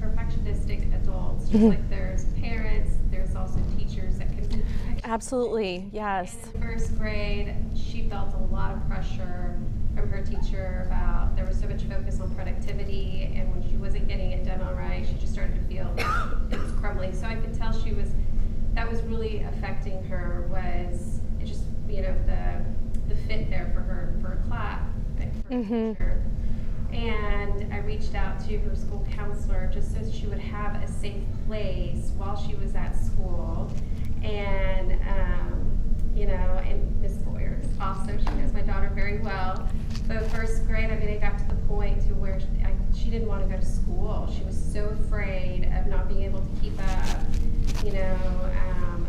perfectionistic adults, just like there's parents, there's also teachers that can be perfectionistic. Absolutely, yes. And in 1st grade, she felt a lot of pressure from her teacher about, there was so much focus on productivity, and when she wasn't getting it done all right, she just started to feel it was crumbling. So I could tell that was really affecting her, was just, the fit there for her, for a class, right, for a teacher. And I reached out to her school counselor just so she would have a safe place while she was at school. And, and Miss Boyer is awesome. She knows my daughter very well. But 1st grade, it got to the point to where she didn't want to go to school. She was so afraid of not being able to keep up,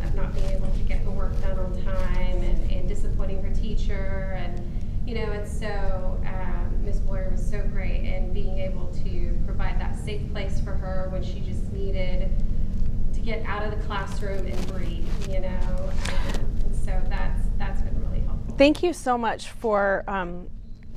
of not being able to get the work done on time, and disappointing her teacher. And so Miss Boyer was so great in being able to provide that safe place for her when she just needed to get out of the classroom and breathe, and so that's been really helpful. Thank you so much for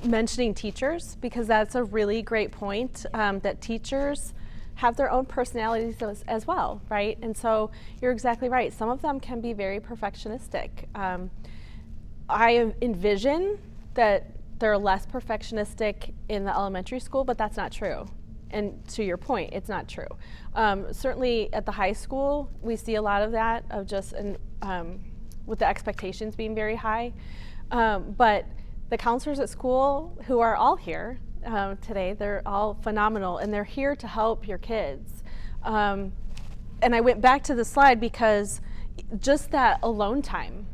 mentioning teachers, because that's a really great point, that teachers have their own personalities as well, right? And so you're exactly right. Some of them can be very perfectionistic. I envision that they're less perfectionistic in the elementary school, but that's not true. And to your point, it's not true. Certainly at the high school, we see a lot of that, of just with the expectations being very high. But the counselors at school, who are all here today, they're all phenomenal, and they're here to help your kids. And I went back to the slide because just that alone time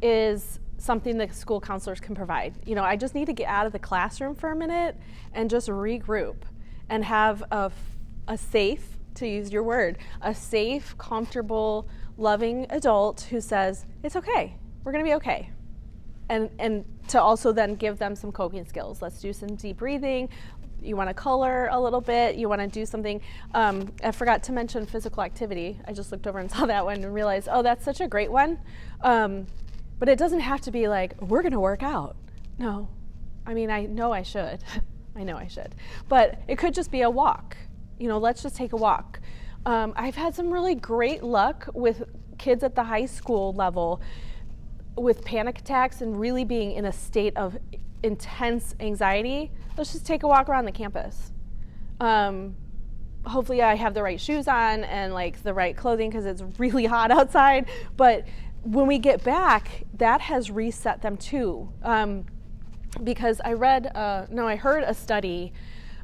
is something that school counselors can provide. I just need to get out of the classroom for a minute and just regroup and have a safe, to use your word, a safe, comfortable, loving adult who says, it's okay, we're gonna be okay. And to also then give them some coping skills. Let's do some deep breathing. You wanna color a little bit, you wanna do something. I forgot to mention physical activity. I just looked over and saw that one and realized, oh, that's such a great one. But it doesn't have to be like, we're gonna work out. No, I know I should. I know I should. But it could just be a walk. Let's just take a walk. I've had some really great luck with kids at the high school level with panic attacks and really being in a state of intense anxiety. Let's just take a walk around the campus. Hopefully I have the right shoes on and the right clothing, because it's really hot outside. But when we get back, that has reset them too. Because I heard a study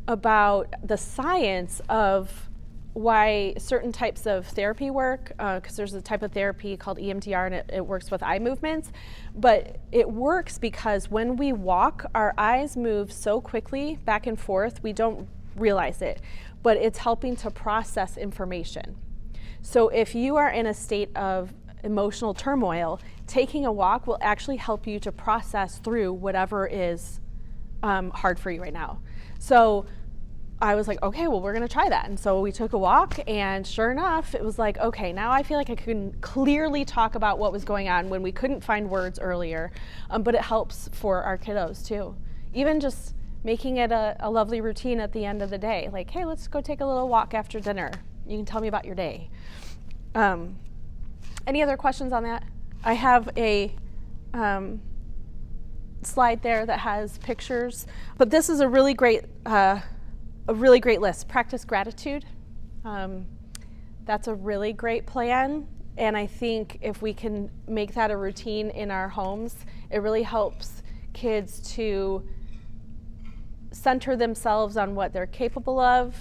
about the science of why certain types of therapy work, because there's a type of therapy called EMDR, and it works with eye movements. But it works because when we walk, our eyes move so quickly back and forth, we don't realize it, but it's helping to process information. So if you are in a state of emotional turmoil, taking a walk will actually help you to process through whatever is hard for you right now. So I was like, okay, well, we're gonna try that. And so we took a walk, and sure enough, it was like, okay, now I feel like I can clearly talk about what was going on when we couldn't find words earlier. But it helps for our kiddos too. Even just making it a lovely routine at the end of the day. Like, hey, let's go take a little walk after dinner. You can tell me about your day. Any other questions on that? I have a slide there that has pictures, but this is a really great list. Practice gratitude. That's a really great plan, and I think if we can make that a routine in our homes, it really helps kids to center themselves on what they're capable of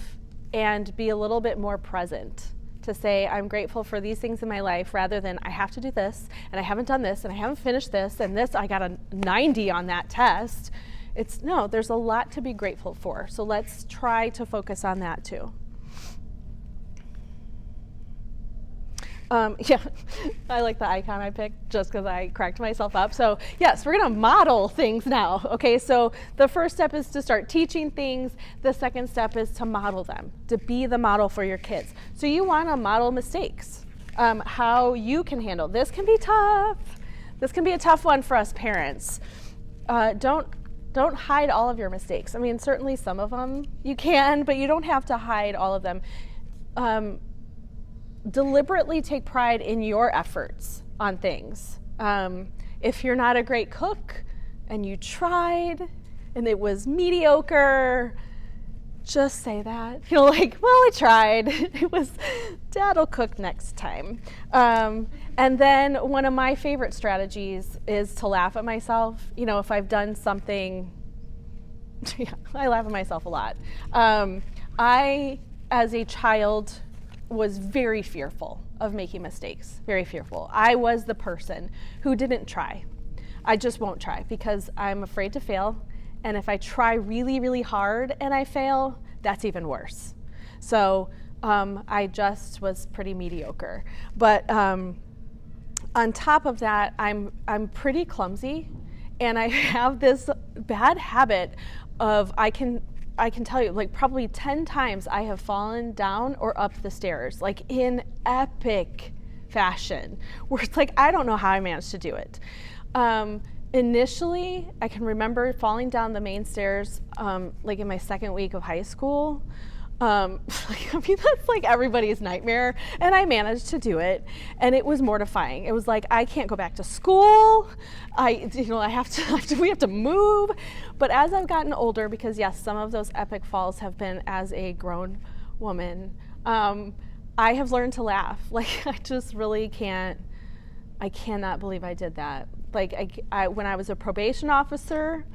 and be a little bit more present. To say, I'm grateful for these things in my life, rather than I have to do this, and I haven't done this, and I haven't finished this, and this, I got a 90 on that test. No, there's a lot to be grateful for. So let's try to focus on that too. Yeah, I like the icon I picked just because I cracked myself up. So yes, we're gonna model things now. Okay, so the first step is to start teaching things. The second step is to model them, to be the model for your kids. So you wanna model mistakes, how you can handle. This can be tough. This can be a tough one for us parents. Don't hide all of your mistakes. I mean, certainly some of them you can, but you don't have to hide all of them. Deliberately take pride in your efforts on things. If you're not a great cook and you tried and it was mediocre, just say that. Like, well, I tried. It was, Dad'll cook next time. And then one of my favorite strategies is to laugh at myself. If I've done something, yeah, I laugh at myself a lot. I, as a child, was very fearful of making mistakes, very fearful. I was the person who didn't try. I just won't try because I'm afraid to fail. And if I try really, really hard and I fail, that's even worse. So I just was pretty mediocre. But on top of that, I'm pretty clumsy, and I have this bad habit of I can tell you, like, probably 10 times I have fallen down or up the stairs, like in epic fashion, where it's like, I don't know how I managed to do it. Initially, I can remember falling down the main stairs, like in my second week of high school. I mean, that's like everybody's nightmare, and I managed to do it, and it was mortifying. It was like, I can't go back to school. We have to move. But as I've gotten older, because yes, some of those epic falls have been as a grown woman, I have learned to laugh. Like, I just really I cannot believe I did that. Like, when I was a probation officer,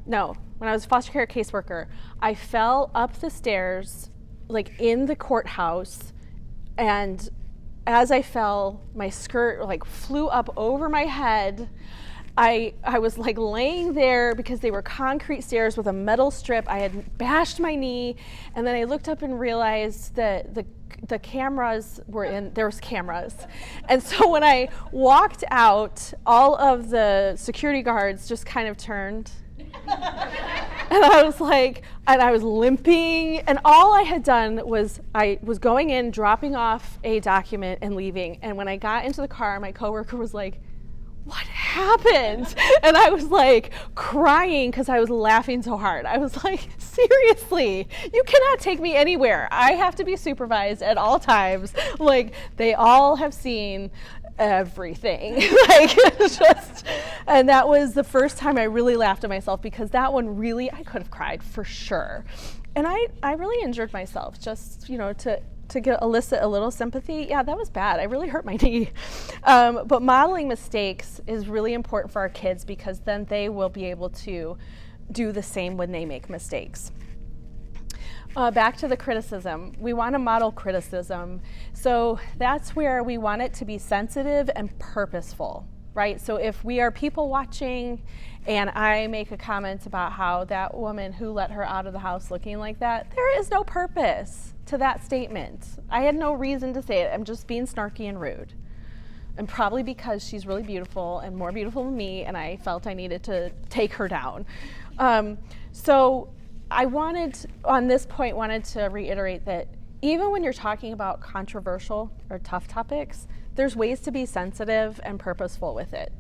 when I was a foster care caseworker, I fell up the stairs, like in the courthouse, and as I fell, my skirt like flew up over my head. I was like laying there because they were concrete stairs with a metal strip. I had bashed my knee, and then I looked up and realized that the cameras were in, there was cameras. And so when I walked out, all of the security guards just kind of turned. And I was like, and I was limping, and all I had done was I was going in, dropping off a document and leaving. And when I got into the car, my coworker was like, what happened? And I was like crying because I was laughing so hard. I was like, seriously, you cannot take me anywhere. I have to be supervised at all times. Like, they all have seen everything. And that was the first time I really laughed at myself, because that one really, I could have cried for sure. And I really injured myself just, to elicit a little sympathy. Yeah, that was bad. I really hurt my knee. But modeling mistakes is really important for our kids, because then they will be able to do the same when they make mistakes. Back to the criticism. We want to model criticism. So that's where we want it to be sensitive and purposeful, right? So if we are people watching and I make a comment about how that woman who let her out of the house looking like that, there is no purpose to that statement. I had no reason to say it. I'm just being snarky and rude. And probably because she's really beautiful and more beautiful than me, and I felt I needed to take her down. So I on this point, wanted to reiterate that even when you're talking about controversial or tough topics, there's ways to be sensitive and purposeful with it.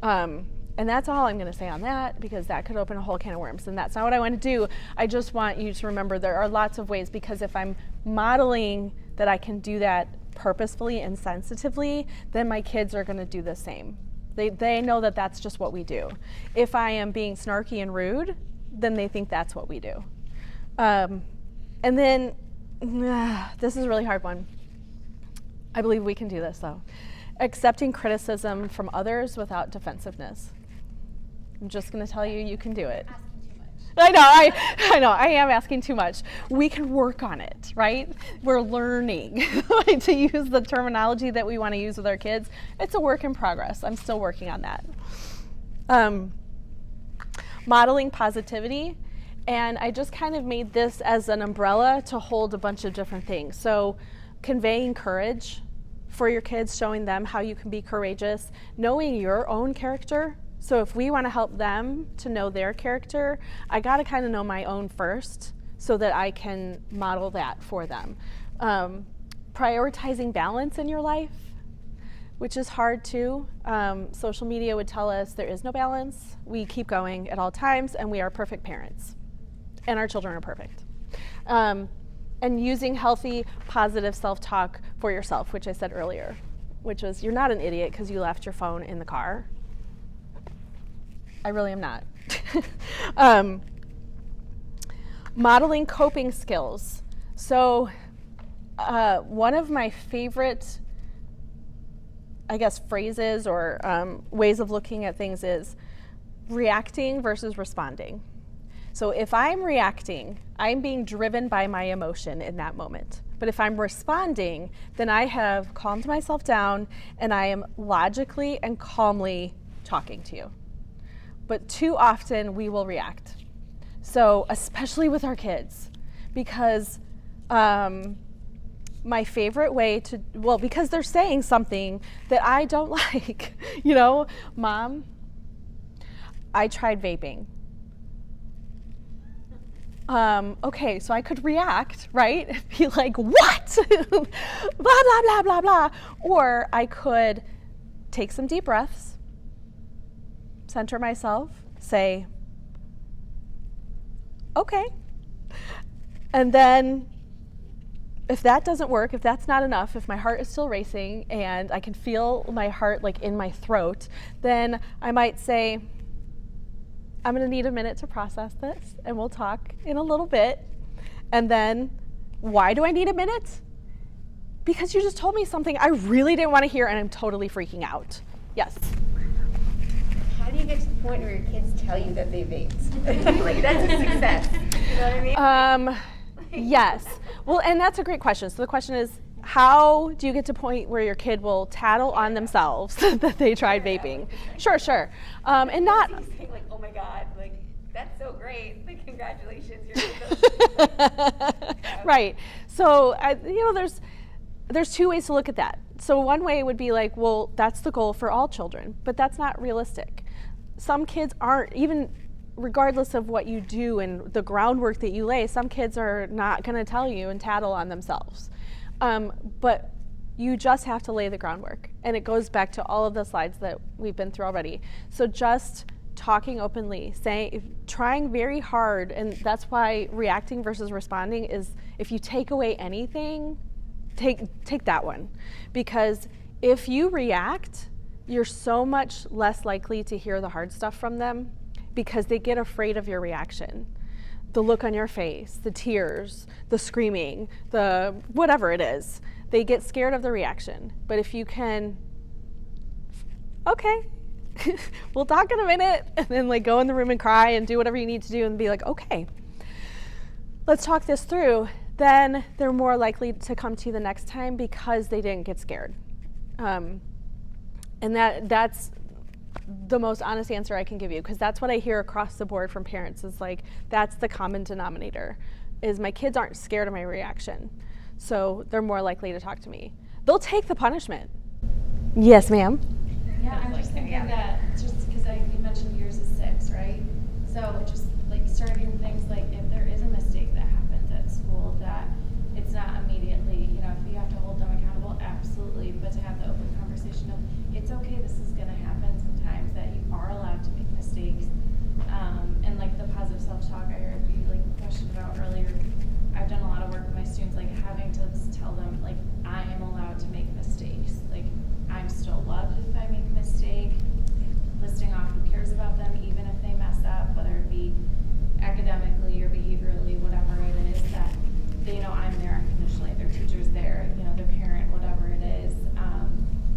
And that's all I'm going to say on that, because that could open a whole can of worms, and that's not what I want to do. I just want you to remember there are lots of ways, because if I'm modeling that I can do that purposefully and sensitively, then my kids are going to do the same. They know that that's just what we do. If I am being snarky and rude, then they think that's what we do. And then, this is a really hard one. I believe we can do this though. Accepting criticism from others without defensiveness. I'm just going to tell you, you can do it. I know, I am asking too much. We can work on it, right? We're learning to use the terminology that we want to use with our kids. It's a work in progress. I'm still working on that. Modeling positivity. And I just kind of made this as an umbrella to hold a bunch of different things. So conveying courage for your kids, showing them how you can be courageous, knowing your own character. So if we want to help them to know their character, I got to kind of know my own first so that I can model that for them. Prioritizing balance in your life, which is hard too. Social media would tell us there is no balance. We keep going at all times, and we are perfect parents. And our children are perfect. And using healthy, positive self-talk for yourself, which I said earlier, which was, you're not an idiot because you left your phone in the car. I really am not. Modeling coping skills. So one of my favorite, I guess, phrases or ways of looking at things is reacting versus responding. So if I'm reacting, I'm being driven by my emotion in that moment. But if I'm responding, then I have calmed myself down and I am logically and calmly talking to you. But too often we will react. So especially with our kids, because my favorite way to, because they're saying something that I don't like. Mom, I tried vaping. Okay, so I could react, right? Be like, what? Blah, blah, blah, blah, blah. Or I could take some deep breaths, center myself, say, okay. And then if that doesn't work, if that's not enough, if my heart is still racing and I can feel my heart like in my throat, then I might say, I'm going to need a minute to process this, and we'll talk in a little bit. And then, why do I need a minute? Because you just told me something I really didn't want to hear, and I'm totally freaking out. Yes? How do you get to the point where your kids tell you that they vaped? Like, that's a success. You know what I mean? Yes. Well, and that's a great question. So the question is, how do you get to a point where your kid will tattle on themselves that they tried vaping? Sure. And not... Saying like, oh my God, like, that's so great. Like, congratulations. You're Right. So, there's two ways to look at that. So one way would be like, well, that's the goal for all children, but that's not realistic. Some kids aren't, even regardless of what you do and the groundwork that you lay, some kids are not going to tell you and tattle on themselves. But you just have to lay the groundwork. And it goes back to all of the slides that we've been through already. So just talking openly, trying very hard, and that's why reacting versus responding is, if you take away anything, take that one. Because if you react, you're so much less likely to hear the hard stuff from them, because they get afraid of your reaction. The look on your face, the tears, the screaming, the whatever it is. They get scared of the reaction. But if you can, okay, we'll talk in a minute, and then like go in the room and cry and do whatever you need to do and be like, okay, let's talk this through, then they're more likely to come to you the next time because they didn't get scared. And that's the most honest answer I can give you, because that's what I hear across the board from parents, is like, that's the common denominator, is my kids aren't scared of my reaction, so they're more likely to talk to me. They'll take the punishment. Yes, ma'am? Yeah, I'm just thinking that, just because you mentioned yours is 6, right? So just like starting things like, if there isn't talk I heard you like questioned about earlier. I've done a lot of work with my students, like having to tell them, like, I am allowed to make mistakes. Like, I'm still loved if I make a mistake. Listing off who cares about them, even if they mess up, whether it be academically or behaviorally, whatever it is, that they know I'm there unconditionally, their teacher's there, you know, their parent, whatever it is.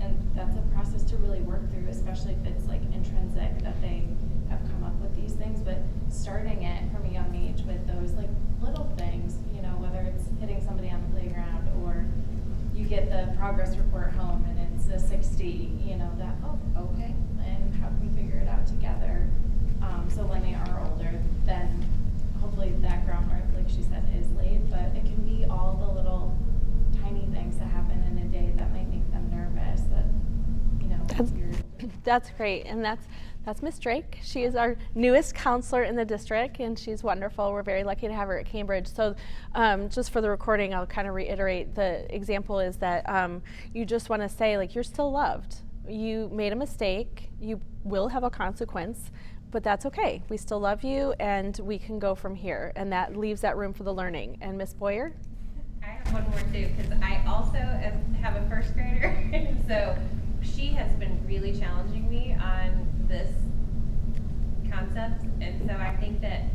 And that's a process to really work through, especially if it's like intrinsic that they have come up with these things. But starting it from a young age with those like little things, you know, whether it's hitting somebody on the playground or you get the progress report home and it's a 60, you know, that, oh, okay, and how can we figure it out together? So when they are older, then hopefully that groundwork, like she said, is laid, but it can be all the little tiny things that happen in a day that might make them nervous that, you know, That's great, and that's Miss Drake. She is our newest counselor in the district, and she's wonderful. We're very lucky to have her at Cambridge. So just for the recording, I'll kind of reiterate the example is that you just want to say, like, you're still loved. You made a mistake. You will have a consequence, but that's okay. We still love you, and we can go from here, and that leaves that room for the learning. And Miss Boyer? I have one more too, because I also have a first grader, so she has been really challenging me on this concept, and so I think that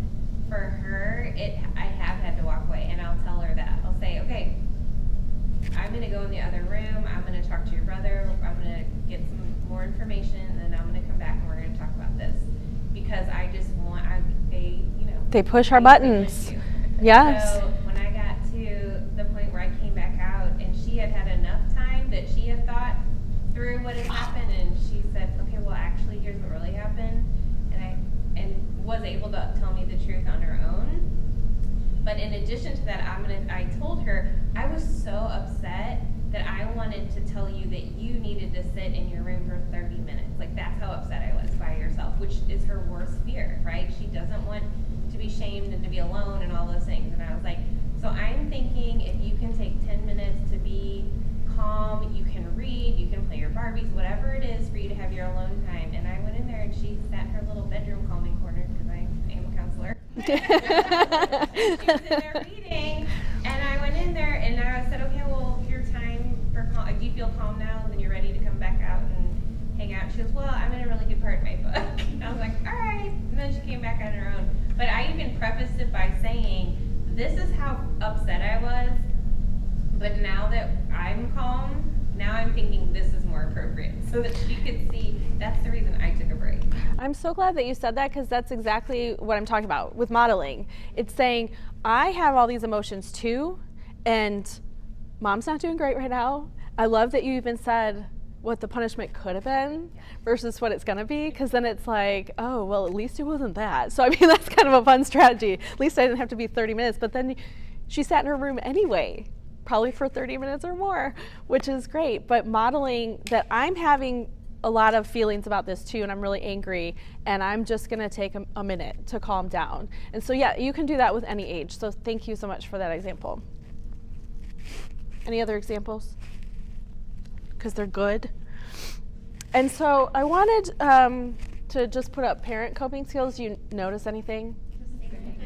for her, I have had to walk away, and I'll tell her that. I'll say, okay, I'm going to go in the other room, I'm going to talk to your brother, I'm going to get some more information, and then I'm going to come back and we're going to talk about this. Because I just want, they push our buttons. Yes. So when I got to the point where I came back out and she had had enough time that she had thought through what had happened, and she said, okay, well actually here's what really happened, and was able to tell me the truth on her own. But in addition to that, I told her I was so upset that I wanted to tell you that you needed to sit in your room for 30 minutes. Like, that's how upset I was by yourself, which is her worst fear, right? She doesn't want to be shamed and to be alone and all those things. And I was like, so I'm thinking if you can take 10 minutes to be calm, you can read, you can play your Barbies, whatever it is for you to have your alone time. And I went in there and she sat in her little bedroom calming corner, because I am a counselor. And she was in there reading, and I went in there and I said, okay, well, your time for calm, do you feel calm now? And then you're ready to come back out and hang out. She goes, well, I'm in a really good part of my book. And I was like, all right. And then she came back on her own. But I even prefaced it by saying, this is how upset I was, but now that I'm calm, now I'm thinking this is more appropriate, so that she could see that's the reason I took a break. I'm so glad that you said that, because that's exactly what I'm talking about with modeling. It's saying, I have all these emotions too, and mom's not doing great right now. I love that you even said what the punishment could have been versus what it's going to be, because then it's like, oh, well, at least it wasn't that. So I mean, that's kind of a fun strategy. At least I didn't have to be 30 minutes, but then she sat in her room anyway, probably for 30 minutes or more, which is great. But modeling that I'm having a lot of feelings about this too, and I'm really angry, and I'm just going to take a minute to calm down. And so yeah, you can do that with any age. So thank you so much for that example. Any other examples? Because they're good. And so I wanted to just put up parent coping skills. Do you notice anything?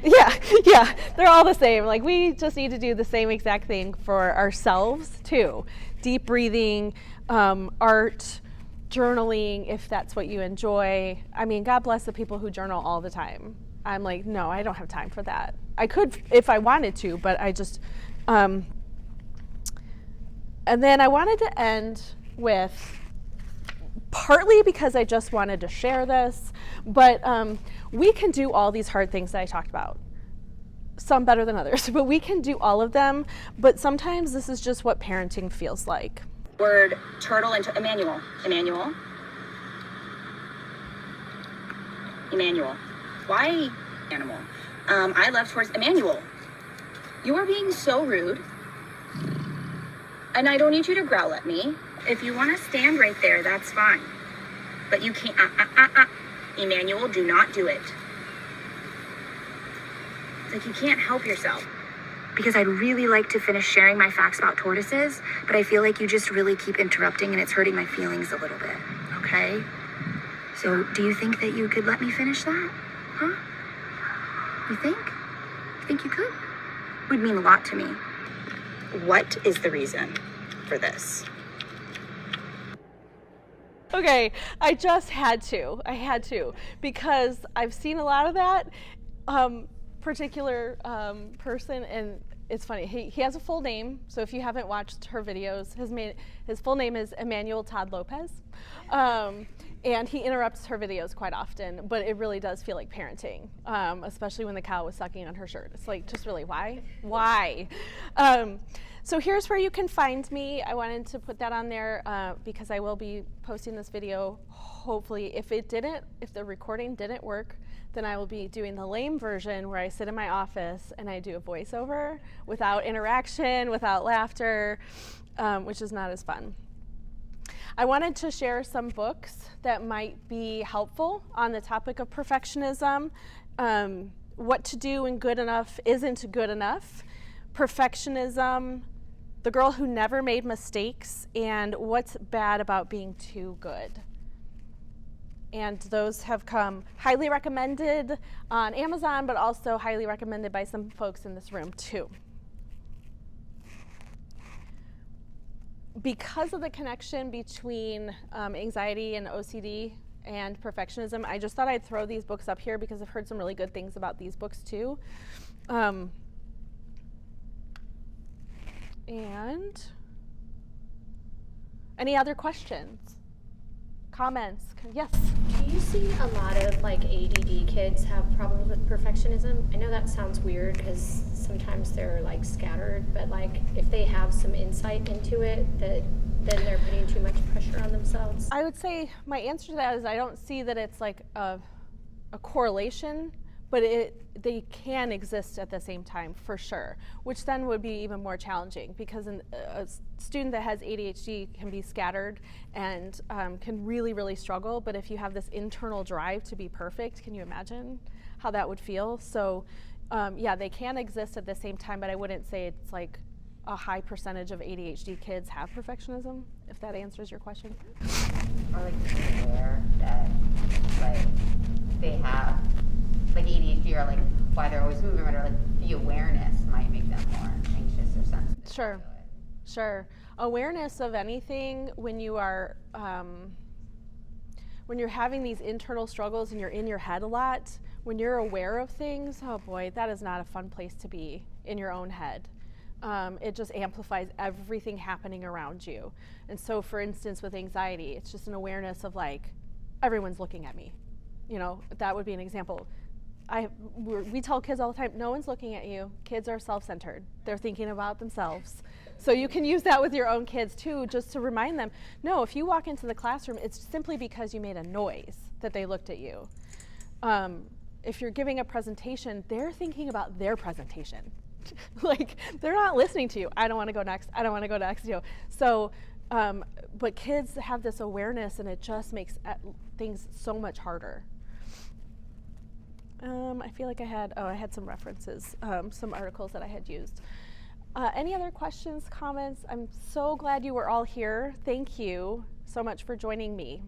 Yeah, they're all the same. Like, we just need to do the same exact thing for ourselves too. Deep breathing, art, journaling, if that's what you enjoy. I mean, God bless the people who journal all the time. I'm like, no, I don't have time for that. I could if I wanted to, but I just, and then I wanted to end with, partly because I just wanted to share this, but we can do all these hard things that I talked about. Some better than others, but we can do all of them, but sometimes this is just what parenting feels like. Word turtle into Emmanuel. Why animal? I love towards Emmanuel. You are being so rude. And I don't need you to growl at me. If you want to stand right there, that's fine. But you can't, Emmanuel, do not do it. It's like you can't help yourself. Because I'd really like to finish sharing my facts about tortoises, but I feel like you just really keep interrupting and it's hurting my feelings a little bit, okay? So do you think that you could let me finish that? Huh? You think? You think you could? Would mean a lot to me. What is the reason for this? Okay, I just had to. I had to, because I've seen a lot of that particular person, and it's funny. He has a full name, so if you haven't watched her videos, his full name is Emmanuel Todd Lopez, and he interrupts her videos quite often, but it really does feel like parenting, especially when the cow was sucking on her shirt. It's like, just really, why? Why? So here's where you can find me. I wanted to put that on there because I will be posting this video. Hopefully, if the recording didn't work, then I will be doing the lame version where I sit in my office and I do a voiceover without interaction, without laughter, which is not as fun. I wanted to share some books that might be helpful on the topic of perfectionism, what to do when good enough isn't good enough, perfectionism, The Girl Who Never Made Mistakes, and What's Bad About Being Too Good. And those have come highly recommended on Amazon, but also highly recommended by some folks in this room too. Because of the connection between anxiety and OCD and perfectionism, I just thought I'd throw these books up here because I've heard some really good things about these books too. And any other questions? Comments? Yes? Do you see a lot of like ADD kids have problems with perfectionism? I know that sounds weird because sometimes they're like scattered, but like if they have some insight into it, that then they're putting too much pressure on themselves. I would say my answer to that is I don't see that it's like a correlation, but they can exist at the same time for sure, which then would be even more challenging because a student that has ADHD can be scattered and can really, really struggle, but if you have this internal drive to be perfect, can you imagine how that would feel? So yeah, they can exist at the same time, but I wouldn't say it's like a high percentage of ADHD kids have perfectionism, if that answers your question. Or like aware that like they have like ADHD or like why they're always moving around, or like the awareness might make them more anxious or sensitive. Sure, sure. Awareness of anything when you are, when you're having these internal struggles and you're in your head a lot, when you're aware of things, oh boy, that is not a fun place to be in your own head. It just amplifies everything happening around you. And so for instance, with anxiety, it's just an awareness of like, everyone's looking at me. You know, that would be an example. We tell kids all the time, no one's looking at you. Kids are self-centered. They're thinking about themselves. So you can use that with your own kids too, just to remind them, no, if you walk into the classroom, it's simply because you made a noise that they looked at you. If you're giving a presentation, they're thinking about their presentation. Like, they're not listening to you. I don't want to go next. I don't want to go next. You know. So, but kids have this awareness, and it just makes things so much harder. I feel like I had some references, some articles that I had used. Any other questions, comments? I'm so glad you were all here. Thank you so much for joining me.